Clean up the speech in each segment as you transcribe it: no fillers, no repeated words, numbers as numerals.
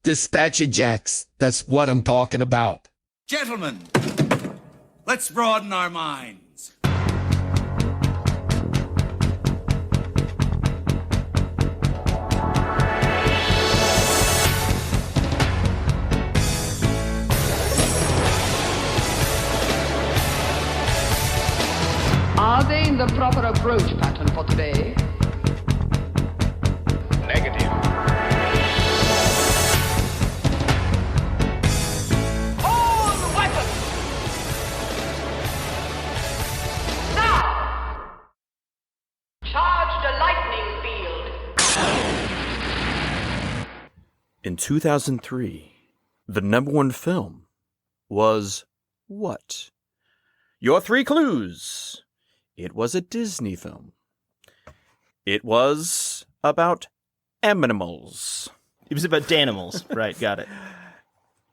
Dispatch it, Jax. That's what I'm talking about. Gentlemen, let's broaden our minds. Are they in the proper approach pattern for today? Negative. All weapons! Now! Charge the lightning field. In 2003, the number one film was what? Your three clues. It was a Disney film. It was about animals. It was about Danimals. Right, got it.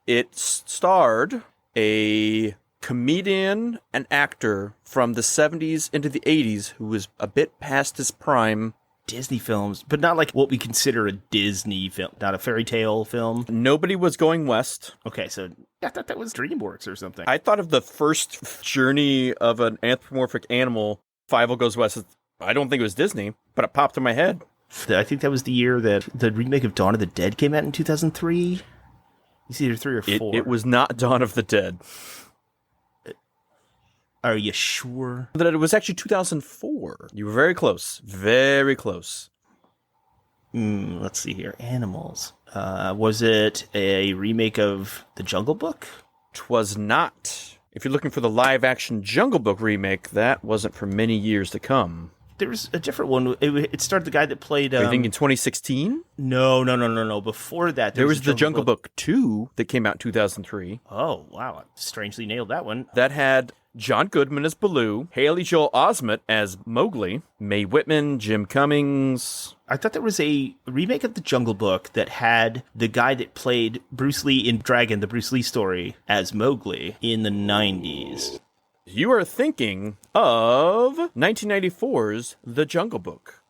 It starred a comedian and actor from the 70s into the 80s who was a bit past his prime. Disney films, but not like what we consider a Disney film, not a fairy tale film. Nobody was going west. Okay, so I thought that was DreamWorks or something. I thought of the first journey of an anthropomorphic animal, Fievel Goes West. I don't think it was Disney, but it popped in my head. I think that was the year that the remake of Dawn of the Dead came out in 2003. It's either 3 or 4. It was not Dawn of the Dead. Are you sure? That it was actually 2004. You were very close. Very close. Let's see here. Animals. Was it a remake of The Jungle Book? 'Twas not. If you're looking for the live-action Jungle Book remake, that wasn't for many years to come. There was a different one. It starred the guy that played... Are you thinking 2016? No. Before that, there was the Jungle Book 2 that came out in 2003. Oh, wow. I strangely nailed that one. That had John Goodman as Baloo, Haley Joel Osment as Mowgli, Mae Whitman, Jim Cummings. I thought there was a remake of The Jungle Book that had the guy that played Bruce Lee in Dragon, the Bruce Lee story, as Mowgli in the 90s. You are thinking of 1994's The Jungle Book.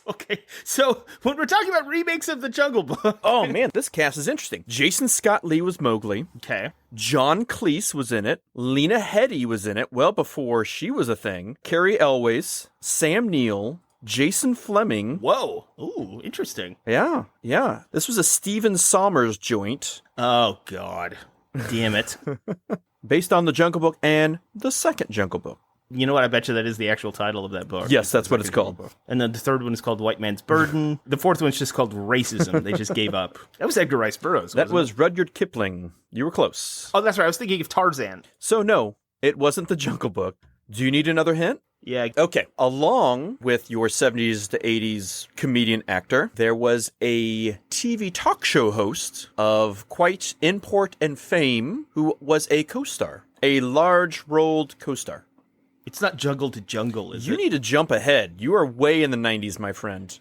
Okay, so when we're talking about remakes of The Jungle Book... Oh, man, this cast is interesting. Jason Scott Lee was Mowgli. Okay. John Cleese was in it. Lena Headey was in it well before she was a thing. Carrie Elways, Sam Neill, Jason Fleming. Whoa. Ooh, interesting. Yeah. This was a Stephen Sommers joint. Oh, God. Damn it. Based on The Jungle Book and the second Jungle Book. You know what? I bet you that is the actual title of that book. Yes, that's what it's called. And then the third one is called White Man's Burden. The fourth one's just called Racism. They just gave up. That was Edgar Rice Burroughs. That was Rudyard Kipling. You were close. Oh, that's right. I was thinking of Tarzan. So no, it wasn't The Jungle Book. Do you need another hint? Yeah. Okay. Along with your 70s to 80s comedian actor, there was a TV talk show host of quite import and fame who was a co-star. A large-rolled co-star. It's not Jungle to Jungle, is it? You need to jump ahead. You are way in the 90s, my friend.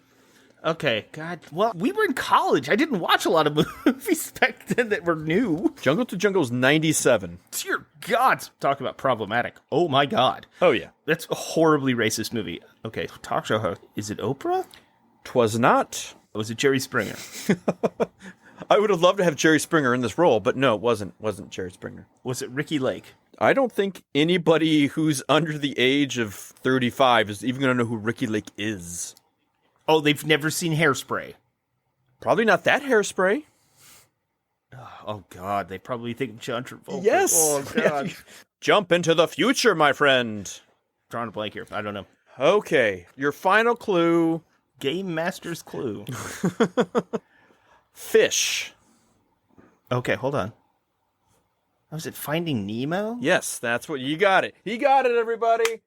Okay, God. Well, we were in college. I didn't watch a lot of movies back then that were new. Jungle to Jungle is 97. Dear God. Talk about problematic. Oh, my God. Oh, yeah. That's a horribly racist movie. Okay, talk show host. Is it Oprah? 'Twas not. Was it Jerry Springer? I would have loved to have Jerry Springer in this role, but no, it wasn't Jerry Springer. Was it Ricky Lake? I don't think anybody who's under the age of 35 is even going to know who Ricky Lake is. Oh, they've never seen Hairspray. Probably not that Hairspray. Oh, God. They probably think John Travolta. Yes. Oh, God. Jump into the future, my friend. Drawing a blank here. I don't know. Okay. Your final clue. Game Master's clue. Fish. Okay, hold on. Was it Finding Nemo? Yes, that's what you got it. He got it, everybody.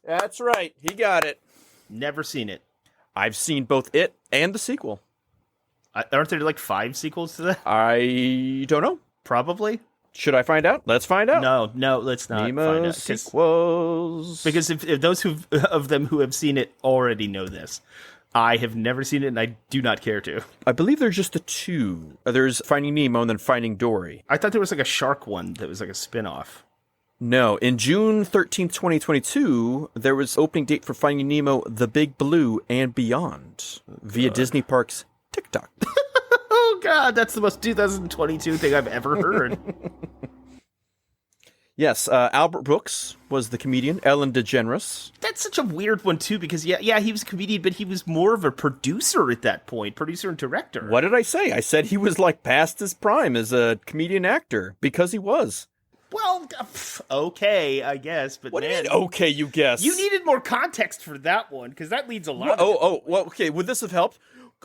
That's right. He got it. Never seen it. I've seen both it and the sequel. Aren't there like 5 sequels to that? I don't know. Probably. Should I find out? Let's find out. No, let's not Nemo find out. sequels. Because if those of them who have seen it already know this. I have never seen it, and I do not care to. I believe there's just the 2. There's Finding Nemo and then Finding Dory. I thought there was like a shark one that was like a spin-off. No, in June 13th, 2022, there was opening date for Finding Nemo, The Big Blue, and Beyond via Disney Parks TikTok. That's the most 2022 thing I've ever heard. Yes, Albert Brooks was the comedian. Ellen DeGeneres. That's such a weird one, too, because, yeah, he was a comedian, but he was more of a producer at that point, producer and director. What did I say? I said he was, like, past his prime as a comedian actor, because he was. Well, okay, I guess, but What do you mean, okay, you guess? You needed more context for that one, because that leads a lot well, okay, would this have helped?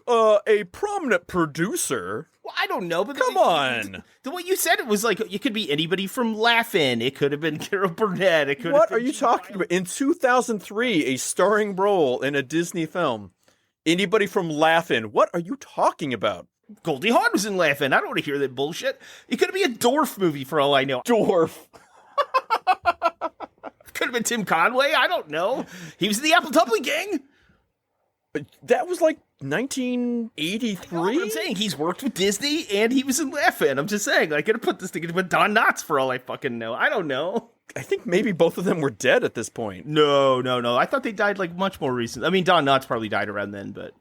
A prominent producer? Well, I don't know, but come on. The way you said it was like, it could be anybody from Laugh-In. It could have been Carol Burnett. It could. What are you talking about? In 2003, a starring role in a Disney film. Anybody from Laugh-In. What are you talking about? Goldie Hawn was in Laugh-In. I don't want to hear that bullshit. It could be a Dorf movie for all I know. Dorf. Could have been Tim Conway. I don't know. He was in the Apple Tupley Gang. That was like 1983? I'm saying he's worked with Disney and he was in Laugh-In. I'm just saying, I could have put this together with Don Knotts for all I fucking know. I don't know. I think maybe both of them were dead at this point. No. I thought they died like much more recent. I mean, Don Knotts probably died around then, but...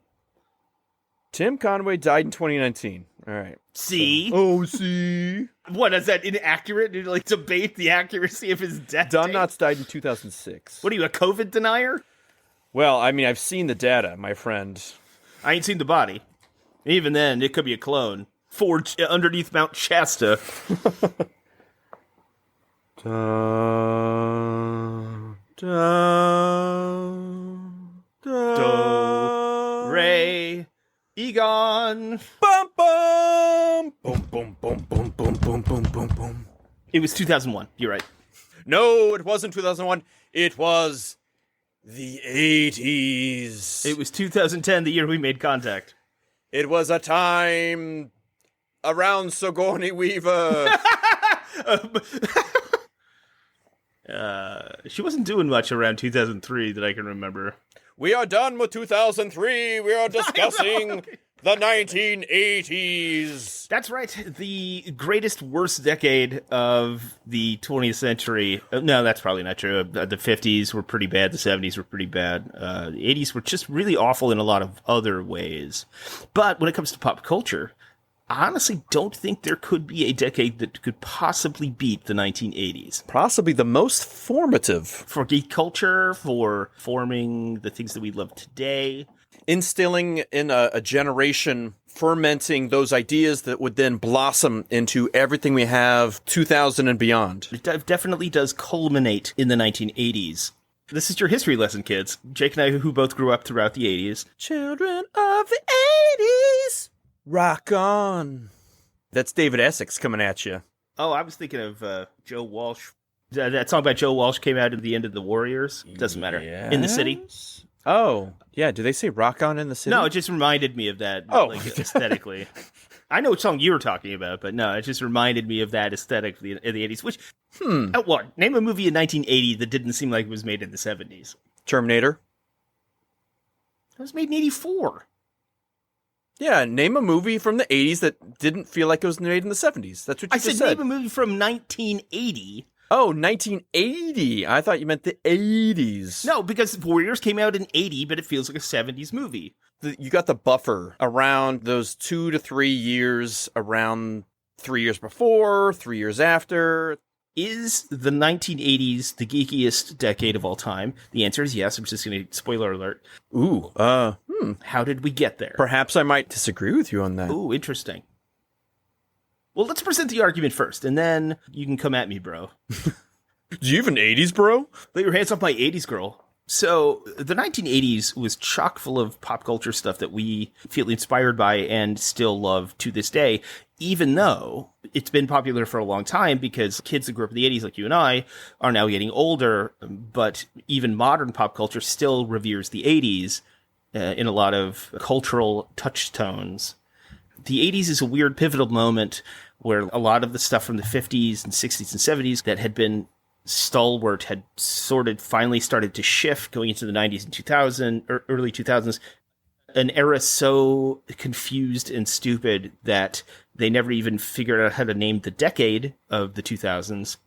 Tim Conway died in 2019. All right. See? See? What, is that inaccurate? Did you like debate the accuracy of his death Don date? Knotts died in 2006. What are you, a COVID denier? Well, I mean, I've seen the data, my friend. I ain't seen the body. Even then, it could be a clone. Forged underneath Mount Shasta. Do, Ray, Egon. Bum, bum. Boom, boom, boom, boom, boom, boom, boom, boom, boom. It was 2001. You're right. No, it wasn't 2001. It was the 80s. It was 2010, the year we made contact. It was a time around Sigourney Weaver. She wasn't doing much around 2003 that I can remember. We are done with 2003. We are discussing the 1980s. That's right. The greatest, worst decade of the 20th century. No, that's probably not true. The 50s were pretty bad. The 70s were pretty bad. The 80s were just really awful in a lot of other ways. But when it comes to pop culture, I honestly don't think there could be a decade that could possibly beat the 1980s. Possibly the most formative. For geek culture, for forming the things that we love today. Instilling in a generation, fermenting those ideas that would then blossom into everything we have 2000 and beyond. It definitely does culminate in the 1980s. This is your history lesson, kids. Jake and I, who both grew up throughout the 80s. Children of the 80s, rock on. That's David Essex coming at you. Oh, I was thinking of Joe Walsh. That song by Joe Walsh came out at the end of The Warriors. Doesn't matter. Yes. In the City. Oh, yeah. Do they say rock on in the city? No, it just reminded me of that, aesthetically. I know which song you were talking about, but no, it just reminded me of that aesthetic in the 80s. Which, what? Name a movie in 1980 that didn't seem like it was made in the 70s. Terminator. It was made in 84. Yeah, name a movie from the 80s that didn't feel like it was made in the 70s. That's what you just said. I said name a movie from 1980. Oh, 1980. I thought you meant the 80s. No, because Warriors came out in 80, but it feels like a 70s movie. You got the buffer around those 2 to 3 years, around 3 years before, 3 years after. Is the 1980s the geekiest decade of all time? The answer is yes. I'm just going to spoiler alert. Ooh, How did we get there? Perhaps I might disagree with you on that. Ooh, interesting. Well, let's present the argument first, and then you can come at me, bro. Do you have an 80s, bro? Lay your hands off my 80s, girl. So, the 1980s was chock full of pop culture stuff that we feel inspired by and still love to this day, even though it's been popular for a long time because kids that grew up in the 80s, like you and I, are now getting older, but even modern pop culture still reveres the 80s in a lot of cultural touchstones. The 80s is a weird pivotal moment where a lot of the stuff from the 50s and 60s and 70s that had been stalwart had finally started to shift going into the 90s and 2000 or early 2000s. An era so confused and stupid that they never even figured out how to name the decade of the 2000s.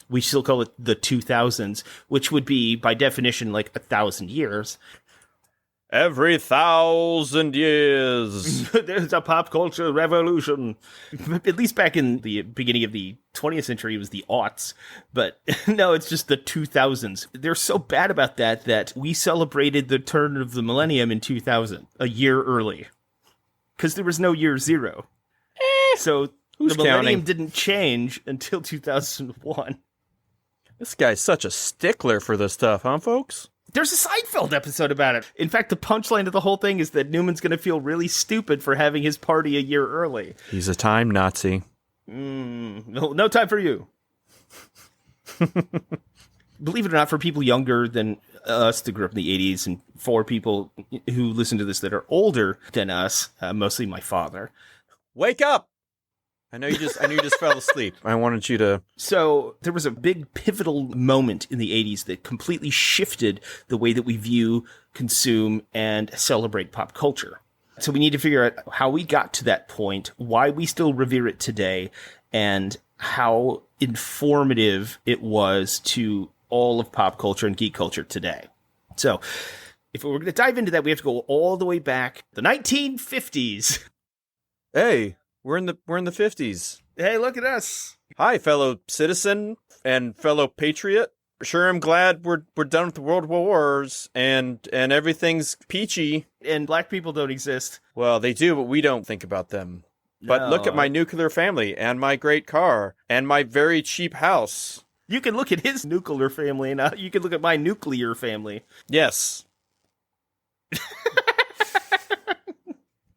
We still call it the 2000s, which would be by definition like 1,000 years. Every 1,000 years. There's a pop culture revolution. At least back in the beginning of the 20th century, it was the aughts. But no, it's just the 2000s. They're so bad about that we celebrated the turn of the millennium in 2000, a year early. Because there was no year zero. So who's the millennium counting? didn't change until 2001. This guy's such a stickler for this stuff, huh, folks? There's a Seinfeld episode about it. In fact, the punchline of the whole thing is that Newman's going to feel really stupid for having his party a year early. He's a time Nazi. No time for you. Believe it or not, for people younger than us that grew up in the 80s, and for people who listen to this that are older than us, mostly my father. Wake up! I know you just fell asleep. I wanted you to... So there was a big pivotal moment in the 80s that completely shifted the way that we view, consume, and celebrate pop culture. So we need to figure out how we got to that point, why we still revere it today, and how informative it was to all of pop culture and geek culture today. So if we're going to dive into that, we have to go all the way back the 1950s. Hey, we're in the 50s. Hey, look at us. Hi, fellow citizen and fellow patriot. Sure, I'm glad we're done with the World Wars and everything's peachy. And black people don't exist. Well, they do, but we don't think about them. But look at my nuclear family and my great car and my very cheap house. You can look at his nuclear family, and you can look at my nuclear family. Yes.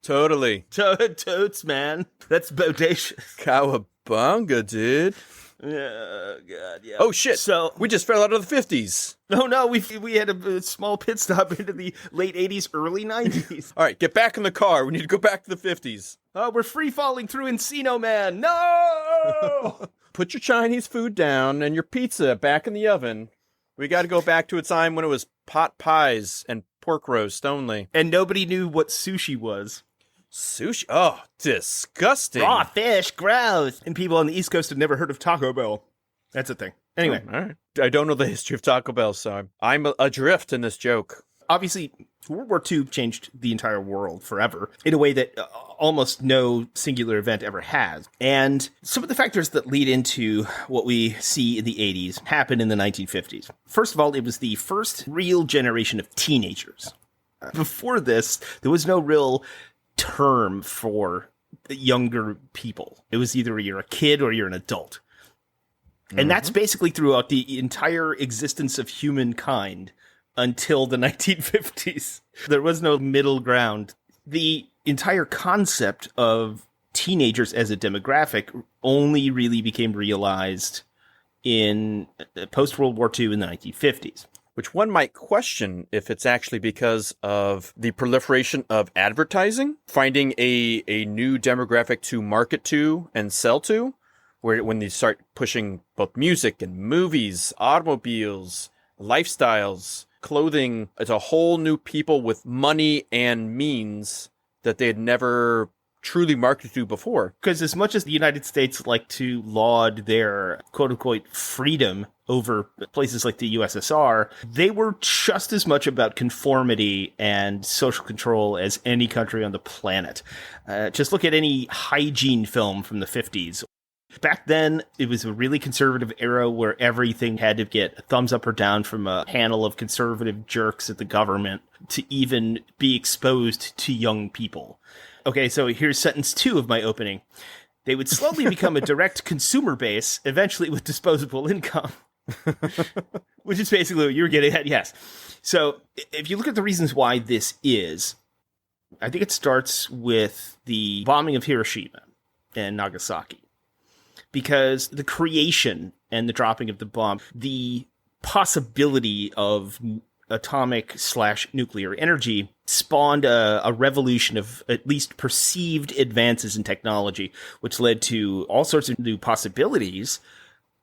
Totally. Totes, man. That's bodacious. Cowabunga, dude. Oh, God, yeah. Oh, shit. So we just fell out of the 50s. Oh, no, we had a small pit stop into the late 80s, early 90s. All right, get back in the car. We need to go back to the 50s. Oh, we're free-falling through Encino Man. No! Put your Chinese food down and your pizza back in the oven. We got to go back to a time when it was pot pies and pork roast only. And nobody knew what sushi was. Sushi? Oh, disgusting. Raw fish, gross. And people on the East Coast have never heard of Taco Bell. That's a thing. Anyway. All right. I don't know the history of Taco Bell, so I'm adrift in this joke. Obviously, World War II changed the entire world forever in a way that almost no singular event ever has. And some of the factors that lead into what we see in the 80s happened in the 1950s. First of all, it was the first real generation of teenagers. Before this, there was no real term for younger people. It was either you're a kid or you're an adult. And that's basically throughout the entire existence of humankind until the 1950s. There was no middle ground. The entire concept of teenagers as a demographic only really became realized in post-World War II in the 1950s. Which one might question if it's actually because of the proliferation of advertising, finding a new demographic to market to and sell to, where when they start pushing both music and movies, automobiles, lifestyles, clothing, it's a whole new people with money and means that they had never truly marketed to before. Because as much as the United States like to laud their quote-unquote freedom over places like the USSR, they were just as much about conformity and social control as any country on the planet. Just look at any hygiene film from the 50s. Back then, it was a really conservative era where everything had to get a thumbs up or down from a panel of conservative jerks at the government to even be exposed to young people. Okay, so here's sentence 2 of my opening. They would slowly become a direct consumer base, eventually with disposable income. Which is basically what you were getting at, yes. So if you look at the reasons why this is, I think it starts with the bombing of Hiroshima and Nagasaki. Because the creation and the dropping of the bomb, the possibility of atomic/nuclear energy spawned a revolution of at least perceived advances in technology, which led to all sorts of new possibilities,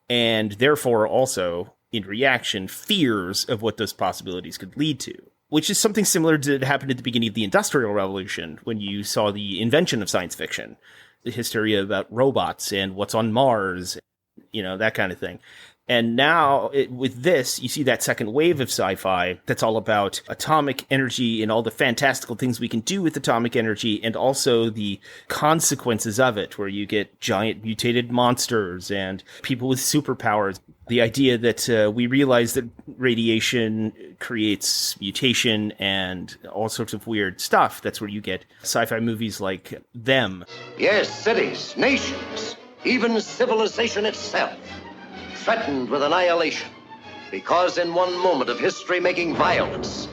and therefore also, in reaction, fears of what those possibilities could lead to. Which is something similar to what happened at the beginning of the Industrial Revolution, when you saw the invention of science fiction, the hysteria about robots and what's on Mars, that kind of thing. And now, with this, you see that second wave of sci-fi that's all about atomic energy and all the fantastical things we can do with atomic energy, and also the consequences of it, where you get giant mutated monsters and people with superpowers. The idea that we realize that radiation creates mutation and all sorts of weird stuff. That's where you get sci-fi movies like Them. Yes, cities, nations, even civilization itself, threatened with annihilation, because in one moment of history-making violence,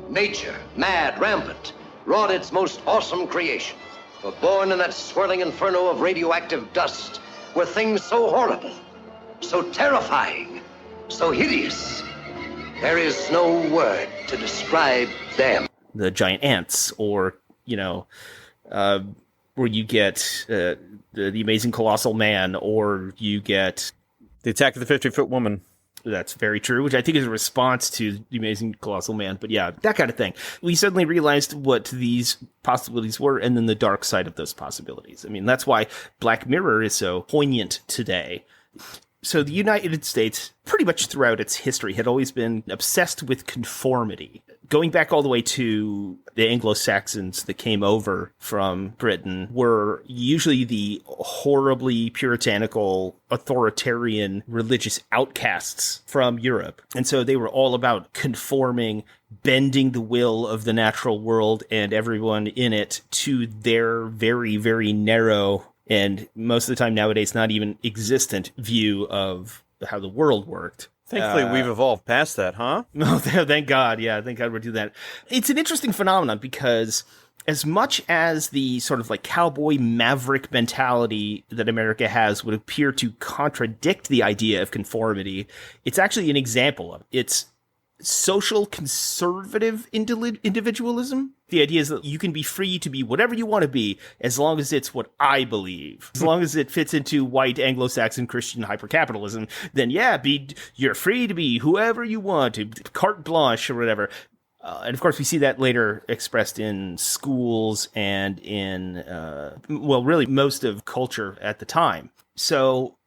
nature, mad, rampant, wrought its most awesome creation. For born in that swirling inferno of radioactive dust were things so horrible, so terrifying, so hideous. There is no word to describe them. The giant ants, or, where you get the Amazing Colossal Man, or you get The Attack of the 50-Foot Woman. That's very true, which I think is a response to The Amazing Colossal Man. But yeah, that kind of thing. We suddenly realized what these possibilities were, and then the dark side of those possibilities. I mean, that's why Black Mirror is so poignant today. So the United States, pretty much throughout its history, had always been obsessed with conformity. Going back all the way to the Anglo-Saxons that came over from Britain were usually the horribly puritanical, authoritarian religious outcasts from Europe. And so they were all about conforming, bending the will of the natural world and everyone in it to their very, very narrow, and most of the time nowadays not even existent, view of how the world worked. Thankfully, we've evolved past that, huh? No, thank God. Yeah, thank God we're doing that. It's an interesting phenomenon because as much as the sort of like cowboy maverick mentality that America has would appear to contradict the idea of conformity, it's actually an example of it. It's social conservative individualism. The idea is that you can be free to be whatever you want to be as long as it's what I believe. As long as it fits into white Anglo-Saxon Christian hypercapitalism, then yeah, you're free to be whoever you want to, carte blanche or whatever. And of course, we see that later expressed in schools and in, really most of culture at the time. So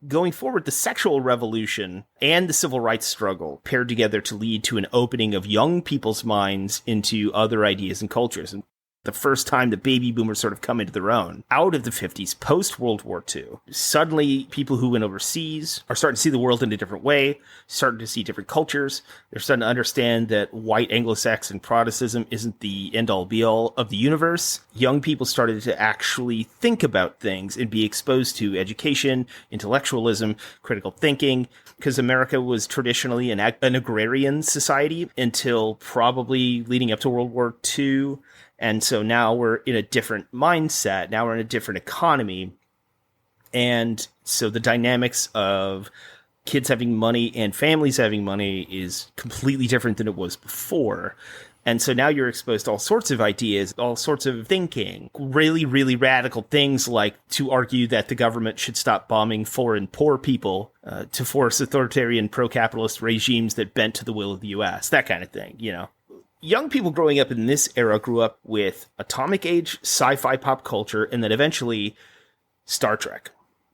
going forward, the sexual revolution and the civil rights struggle paired together to lead to an opening of young people's minds into other ideas and cultures. And the first time the baby boomers sort of come into their own out of the 50s, post-World War II. Suddenly, people who went overseas are starting to see the world in a different way, starting to see different cultures. They're starting to understand that white Anglo-Saxon Protestantism isn't the end-all be-all of the universe. Young people started to actually think about things and be exposed to education, intellectualism, critical thinking, because America was traditionally an agrarian society until probably leading up to World War II. And so now we're in a different mindset. Now we're in a different economy. And so the dynamics of kids having money and families having money is completely different than it was before. And so now you're exposed to all sorts of ideas, all sorts of thinking, really, really radical things like to argue that the government should stop bombing foreign poor people to force authoritarian pro-capitalist regimes that bent to the will of the U.S., that kind of thing, Young people growing up in this era grew up with atomic age sci-fi pop culture and then eventually Star Trek.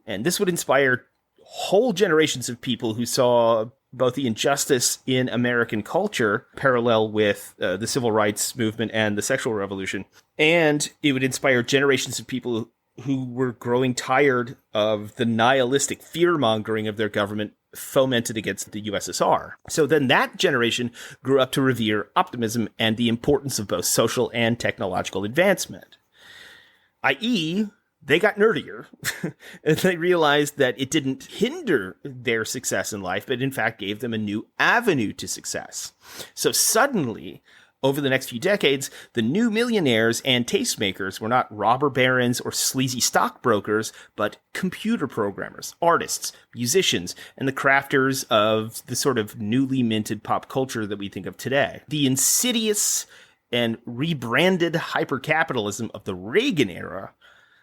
And this would inspire whole generations of people who saw both the injustice in American culture parallel with the civil rights movement and the sexual revolution. And it would inspire generations of people who were growing tired of the nihilistic fear-mongering of their government fomented against the USSR. So then that generation grew up to revere optimism and the importance of both social and technological advancement. i.e., they got nerdier, and they realized that it didn't hinder their success in life, but in fact gave them a new avenue to success. So suddenly, over the next few decades, the new millionaires and tastemakers were not robber barons or sleazy stockbrokers, but computer programmers, artists, musicians, and the crafters of the sort of newly minted pop culture that we think of today. The insidious and rebranded hypercapitalism of the Reagan era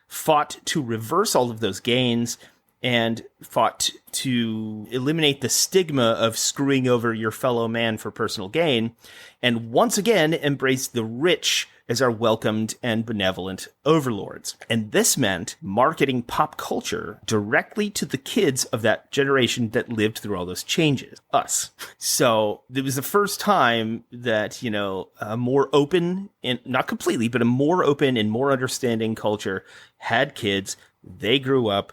fought to reverse all of those gains and fought to eliminate the stigma of screwing over your fellow man for personal gain, and once again embraced the rich as our welcomed and benevolent overlords. And this meant marketing pop culture directly to the kids of that generation that lived through all those changes, us. So it was the first time that, a more open, and not completely, but a more open and more understanding culture had kids. They grew up.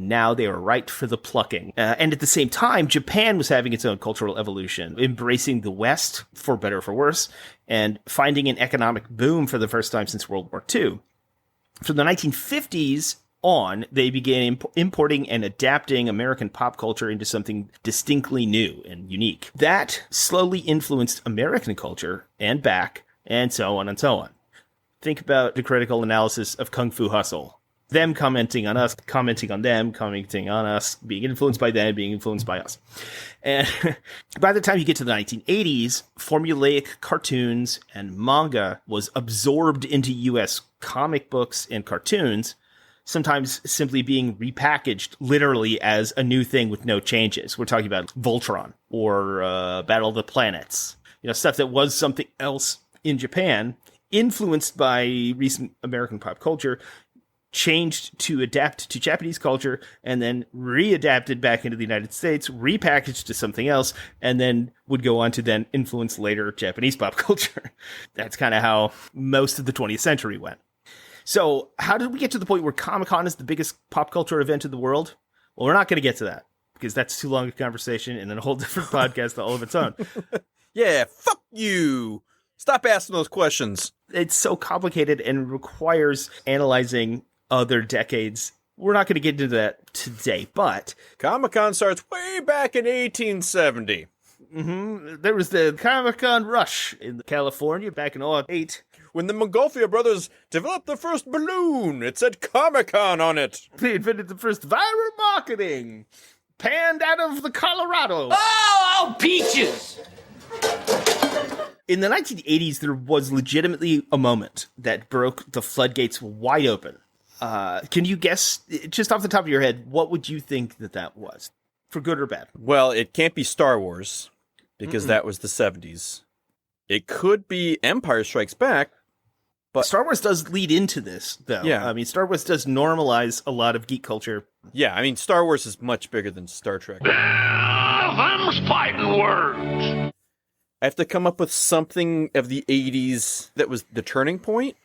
Now they were ripe for the plucking. And at the same time, Japan was having its own cultural evolution, embracing the West, for better or for worse, and finding an economic boom for the first time since World War II. From the 1950s on, they began importing and adapting American pop culture into something distinctly new and unique. That slowly influenced American culture and back, and so on and so on. Think about the critical analysis of Kung Fu Hustle. Them commenting on us, commenting on them, commenting on us, being influenced by them, being influenced by us. And by the time you get to the 1980s, formulaic cartoons and manga was absorbed into US comic books and cartoons, sometimes simply being repackaged literally as a new thing with no changes. We're talking about Voltron or Battle of the Planets, stuff that was something else in Japan, influenced by recent American pop culture, changed to adapt to Japanese culture, and then readapted back into the United States, repackaged to something else, and then would go on to then influence later Japanese pop culture. That's kind of how most of the 20th century went. So how did we get to the point where Comic-Con is the biggest pop culture event in the world? Well, we're not going to get to that, because that's too long a conversation and then a whole different podcast all of its own. Yeah, fuck you. Stop asking those questions. It's so complicated and requires analyzing other decades. We're not going to get into that today, but Comic-Con starts way back in 1870. There was the Comic-Con rush in California back in 2008. When the Montgolfier brothers developed the first balloon, it said Comic-Con on it. They invented the first viral marketing. Panned out of the Colorado. Oh, peaches! In the 1980s, there was legitimately a moment that broke the floodgates wide open. Can you guess, just off the top of your head, what would you think that was? For good or bad? Well, it can't be Star Wars, because that was the 70s. It could be Empire Strikes Back, but Star Wars does lead into this, though. Yeah. I mean, Star Wars does normalize a lot of geek culture. Yeah, I mean, Star Wars is much bigger than Star Trek. Them's fighting words. I have to come up with something of the 80s that was the turning point.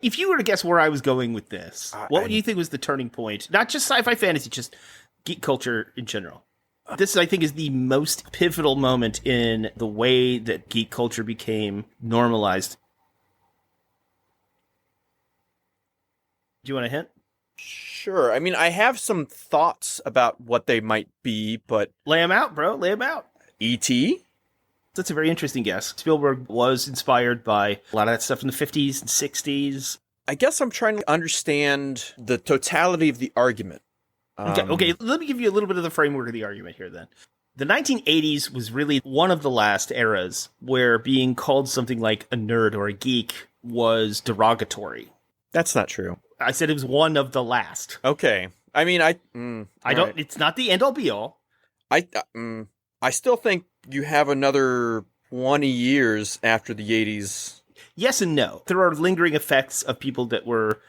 If you were to guess where I was going with this, what would you think was the turning point? Not just sci-fi fantasy, just geek culture in general. This, I think, is the most pivotal moment in the way that geek culture became normalized. Do you want a hint? Sure. I mean, I have some thoughts about what they might be, but... Lay them out, bro. Lay them out. E.T.? That's a very interesting guess. Spielberg was inspired by a lot of that stuff in the 50s and 60s. I guess I'm trying to understand the totality of the argument. Okay, let me give you a little bit of the framework of the argument here then. The 1980s was really one of the last eras where being called something like a nerd or a geek was derogatory. That's not true. I said it was one of the last. Okay. I mean, I don't... Right. It's not the end-all be-all. I still think you have another 20 years after the 80s. Yes and no. There are lingering effects of people that were,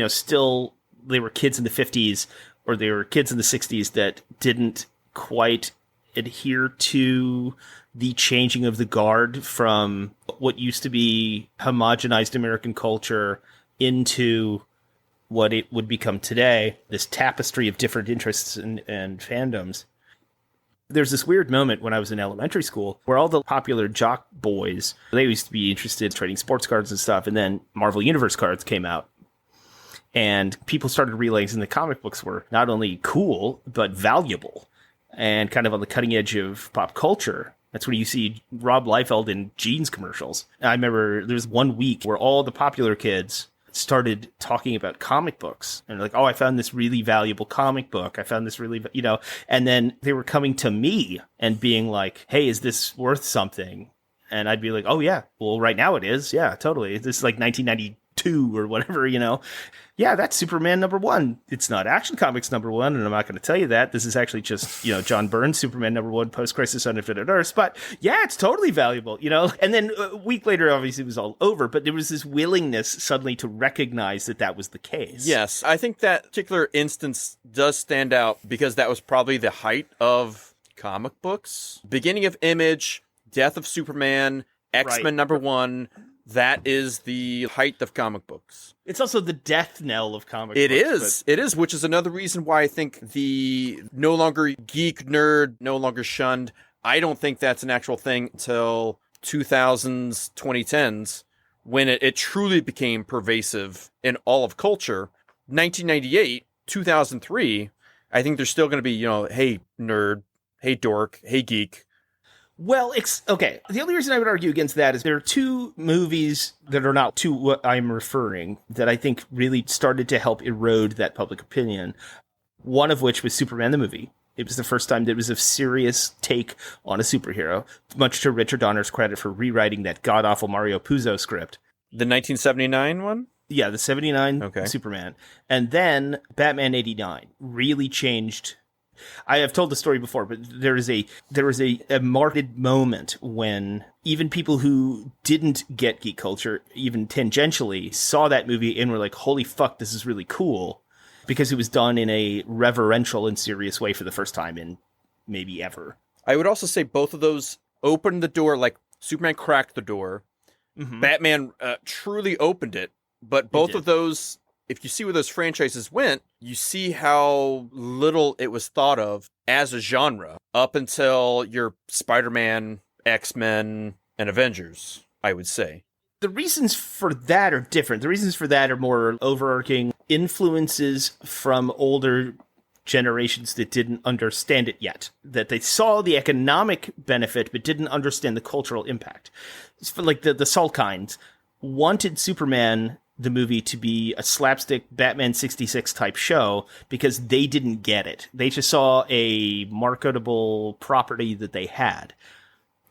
still, they were kids in the 50s or they were kids in the 60s that didn't quite adhere to the changing of the guard from what used to be homogenized American culture into what it would become today, this tapestry of different interests and fandoms. There's this weird moment when I was in elementary school where all the popular jock boys, they used to be interested in trading sports cards and stuff, and then Marvel Universe cards came out. And people started realizing the comic books were not only cool, but valuable and kind of on the cutting edge of pop culture. That's when you see Rob Liefeld in jeans commercials. I remember there was one week where all the popular kids started talking about comic books and like, oh, I found this really valuable comic book. I found this really, and then they were coming to me and being like, hey, is this worth something? And I'd be like, oh yeah, well right now it is. Yeah, totally. This is like 1990 2 or whatever, Yeah, that's Superman #1. It's not Action Comics #1, and I'm not going to tell you that. This is actually just, John Byrne's Superman #1, Post-Crisis on Infinite Earths. But yeah, it's totally valuable, And then a week later, obviously, it was all over. But there was this willingness suddenly to recognize that was the case. Yes, I think that particular instance does stand out because that was probably the height of comic books. Beginning of Image, Death of Superman, X-Men #1. That is the height of comic books. It's also the death knell of comic books. It is, which is another reason why I think the no longer geek nerd, no longer shunned. I don't think that's an actual thing until 2000s, 2010s, when it truly became pervasive in all of culture. 1998, 2003, I think there's still going to be, hey nerd, hey dork, hey geek. Well, okay. The only reason I would argue against that is there are 2 movies that are not to what I'm referring that I think really started to help erode that public opinion. One of which was Superman the movie. It was the first time that it was a serious take on a superhero, much to Richard Donner's credit for rewriting that god-awful Mario Puzo script. The 1979 one? Yeah, the 79 Superman. And then Batman 89 really changed. I have told the story before, but there was a marked moment when even people who didn't get geek culture, even tangentially, saw that movie and were like, holy fuck, this is really cool. Because it was done in a reverential and serious way for the first time in maybe ever. I would also say both of those opened the door, like Superman cracked the door. Mm-hmm. Batman truly opened it. But both of those, if you see where those franchises went, you see how little it was thought of as a genre up until your Spider-Man, X-Men, and Avengers, I would say. The reasons for that are different. The reasons for that are more overarching influences from older generations that didn't understand it yet. That they saw the economic benefit but didn't understand the cultural impact. It's for like the Salkinds wanted Superman the movie to be a slapstick Batman 66 type show because they didn't get it. They just saw a marketable property that they had.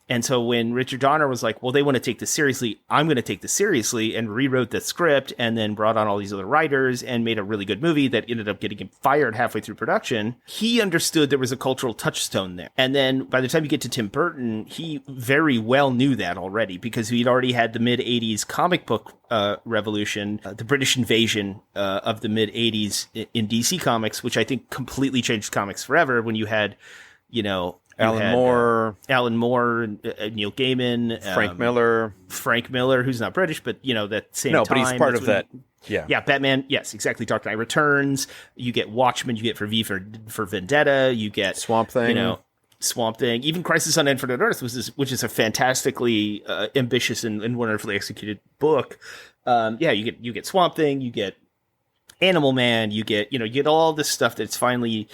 And so when Richard Donner was like, well, they want to take this seriously, I'm going to take this seriously, and rewrote the script and then brought on all these other writers and made a really good movie that ended up getting him fired halfway through production, he understood there was a cultural touchstone there. And then by the time you get to Tim Burton, he very well knew that already because he'd already had the mid-'80s comic book revolution, the British invasion of the mid-'80s in DC Comics, which I think completely changed comics forever when you had, Alan Moore, Neil Gaiman, Frank Miller, who's not British, but that same time. No, but he's part of that. Yeah, Batman. Yes, exactly. Dark Knight Returns. You get Watchmen. You get for Vendetta. You get Swamp Thing. Swamp Thing. Even Crisis on Infinite Earths, which is a fantastically ambitious and wonderfully executed book. You get Swamp Thing. You get Animal Man. You get all this stuff that's finally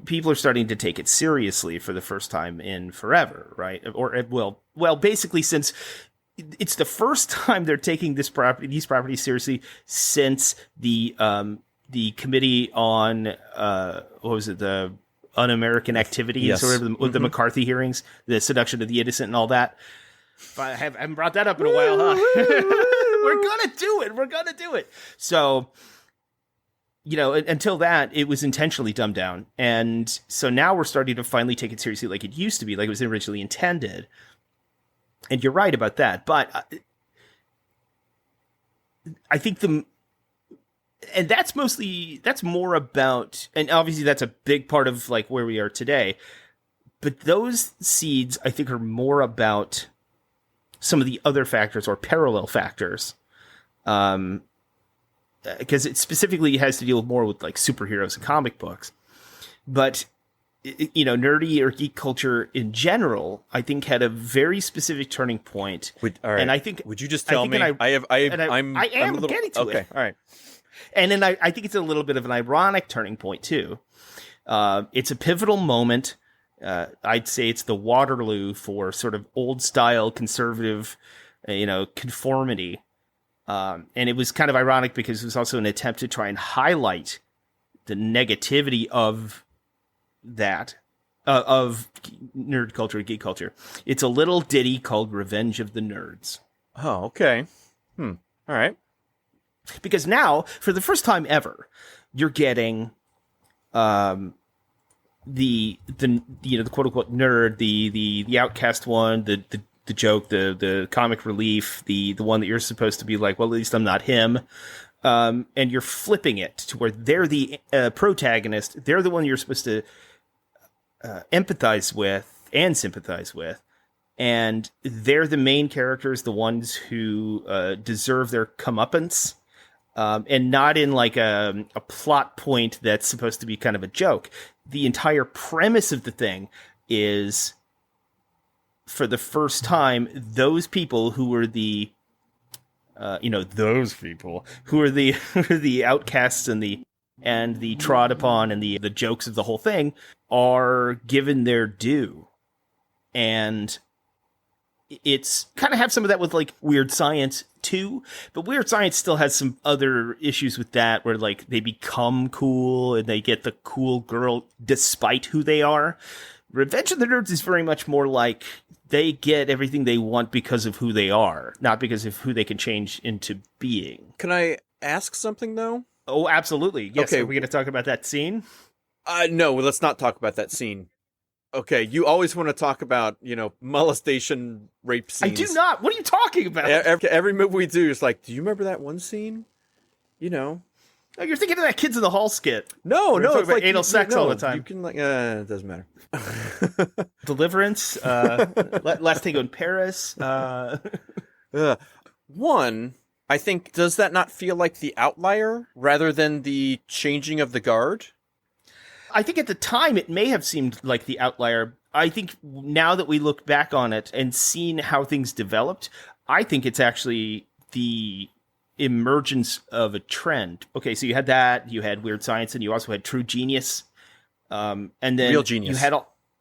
people are starting to take it seriously for the first time in forever, right? Or basically since it's the first time they're taking these properties seriously since the Committee on the Un-American Activities, or whatever, the McCarthy hearings, the seduction of the innocent and all that. I haven't brought that up in a while, huh? We're gonna do it. So, until that, it was intentionally dumbed down. And so now we're starting to finally take it seriously like it used to be, like it was originally intended. And you're right about that. But I think and that's more about, and obviously that's a big part of like where we are today. But those seeds, I think, are more about some of the other factors or parallel factors. Because it specifically has to deal more with like superheroes and comic books. But, nerdy or geek culture in general, I think had a very specific turning point. All right. And I think, would you just tell me? I'm getting to it. Okay. All right. And then I think it's a little bit of an ironic turning point too. It's a pivotal moment. I'd say it's the Waterloo for sort of old style conservative, conformity. And it was kind of ironic because it was also an attempt to try and highlight the negativity of that, of nerd culture, geek culture. It's a little ditty called Revenge of the Nerds. Oh, okay. All right. Because now, for the first time ever, you're getting the quote unquote nerd, the outcast one, the joke, the comic relief, the one that you're supposed to be like, well, at least I'm not him. And you're flipping it to where they're the protagonist. They're the one you're supposed to empathize with and sympathize with. And they're the main characters, the ones who deserve their comeuppance. And not in like a plot point that's supposed to be kind of a joke. The entire premise of the thing is, for the first time, those people who were the those people who are the outcasts and the trod upon and the jokes of the whole thing are given their due. And it's kind of have some of that with like Weird Science too, but Weird Science still has some other issues with that where like they become cool and they get the cool girl despite who they are. Revenge of the Nerds is very much more like they get everything they want because of who they are, not because of who they can change into being. Can I ask something, though? Oh, absolutely. Yes. Okay. Are we going to talk about that scene? No, let's not talk about that scene. Okay, you always want to talk about, molestation, rape scenes. I do not. What are you talking about? Every movie we do is like, do you remember that one scene? Oh, you're thinking of that Kids in the Hall skit. No, it's like anal sex all the time. You can it doesn't matter. Deliverance, Last Tango in Paris. One, I think, does that not feel like the outlier rather than the changing of the guard? I think at the time it may have seemed like the outlier. I think now that we look back on it and seen how things developed, I think it's actually the emergence of a trend. Okay, so you had that, you had Weird Science, and you also had True Genius. And then Real Genius. You had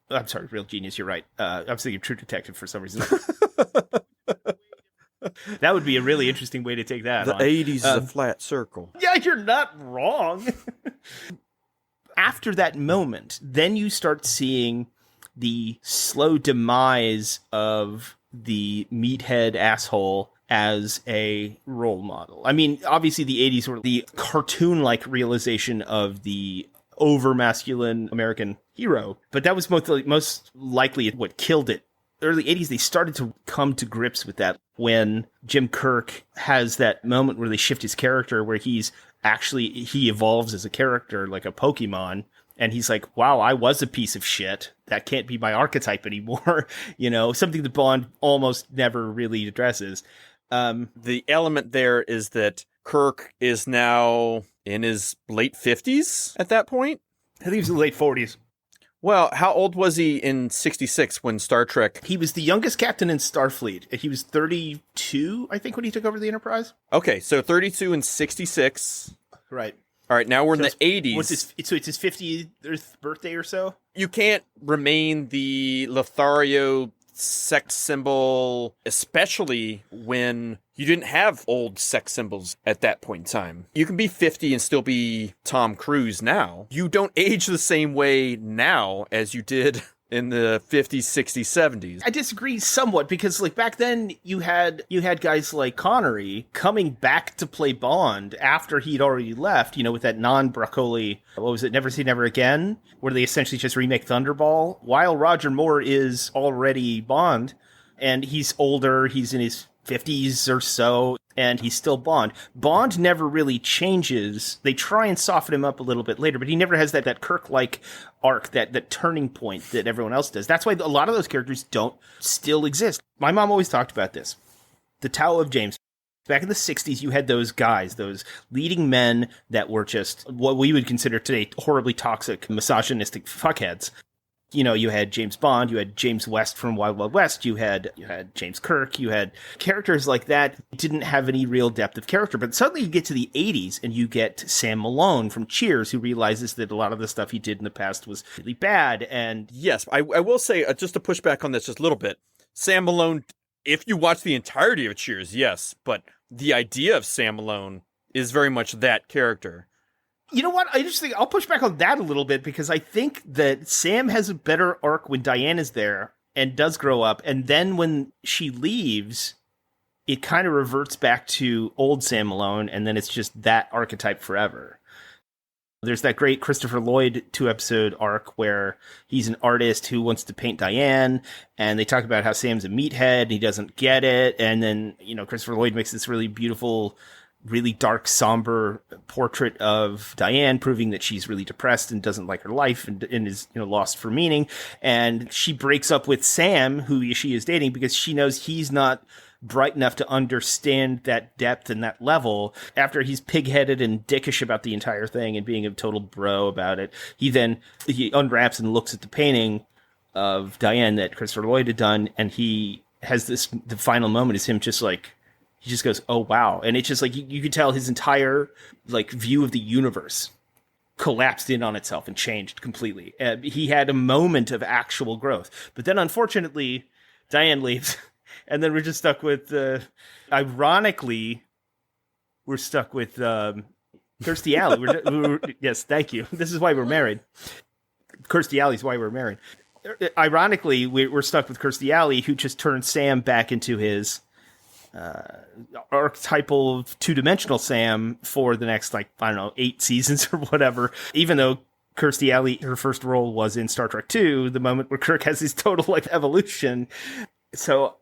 I'm sorry, Real Genius, you're right. I was thinking True Detective for some reason. That would be a really interesting way to take that. The 80s is a flat circle. Yeah, you're not wrong. After that moment, then you start seeing the slow demise of the meathead asshole as a role model. I mean, obviously the 80s were the cartoon-like realization of the over-masculine American hero, but that was most likely what killed it. Early 80s, they started to come to grips with that when Jim Kirk has that moment where they shift his character, where he evolves as a character like a Pokemon, and he's like, wow, I was a piece of shit. That can't be my archetype anymore. Something that Bond almost never really addresses. The element there is that Kirk is now in his late 50s at that point. I think he was in the late 40s. Well, how old was he in 66 when Star Trek? He was the youngest captain in Starfleet. He was 32, I think, when he took over the Enterprise. Okay, so 32 and 66. Right. All right, now we're in the 80s. So it's his 50th birthday or so? You can't remain the Lothario sex symbol, especially when you didn't have old sex symbols at that point in time. You can be 50 and still be Tom Cruise now. You don't age the same way now as you did in the 50s, 60s, 70s. I disagree somewhat because like back then you had guys like Connery coming back to play Bond after he'd already left, with that non-broccoli, what was it, Never Say Never Again, where they essentially just remake Thunderball, while Roger Moore is already Bond and he's older, he's in his 50s or so, and he's still Bond. Bond never really changes. They try and soften him up a little bit later, but he never has that Kirk-like arc, that turning point that everyone else does. That's why a lot of those characters don't still exist. My mom always talked about this. The Tao of James. Back in the 60s, you had those guys, those leading men that were just what we would consider today horribly toxic, misogynistic fuckheads. You had James Bond, you had James West from Wild Wild West, you had James Kirk, you had characters like that didn't have any real depth of character. But suddenly you get to the 80s and you get Sam Malone from Cheers, who realizes that a lot of the stuff he did in the past was really bad. And yes, I will say, just to push back on this just a little bit, Sam Malone, if you watch the entirety of Cheers, yes, but the idea of Sam Malone is very much that character. You know what? I just think I'll push back on that a little bit because I think that Sam has a better arc when Diane is there and does grow up. And then when she leaves it kind of reverts back to old Sam Malone, and then it's just that archetype forever. There's that great Christopher Lloyd 2-episode arc where he's an artist who wants to paint Diane, and they talk about how Sam's a meathead, and he doesn't get it, and then, Christopher Lloyd makes this really beautiful, really dark, somber portrait of Diane, proving that she's really depressed and doesn't like her life and is, lost for meaning. And she breaks up with Sam, who she is dating, because she knows he's not bright enough to understand that depth and that level. After he's pig-headed and dickish about the entire thing and being a total bro about it, he unwraps and looks at the painting of Diane that Christopher Lloyd had done, and he has the final moment is him just like, he just goes, oh, wow. And it's just like, you could tell his entire view of the universe collapsed in on itself and changed completely. He had a moment of actual growth. But then, unfortunately, Diane leaves. And then we're just stuck with, ironically, we're stuck with Kirstie Alley. Yes, thank you. This is why we're married. Kirstie Alley's why we're married. Ironically, we're stuck with Kirstie Alley, who just turned Sam back into his archetypal two-dimensional Sam for the next 8 seasons or whatever, even though Kirstie Alley, her first role was in Star Trek II, the moment where Kirk has his total evolution. So,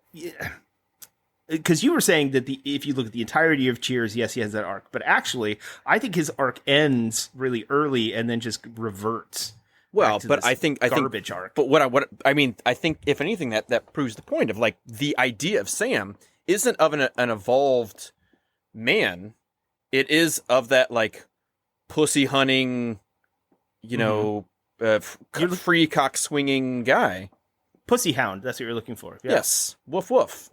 because you were saying that if you look at the entirety of Cheers, yes, he has that arc, but actually I think his arc ends really early and then just reverts. Well, but I think garbage arc. But I think if anything that proves the point of the idea of Sam isn't of an evolved man. It is of that pussy hunting, free cock swinging guy. Pussy hound. That's what you're looking for. Yeah. Yes. Woof woof.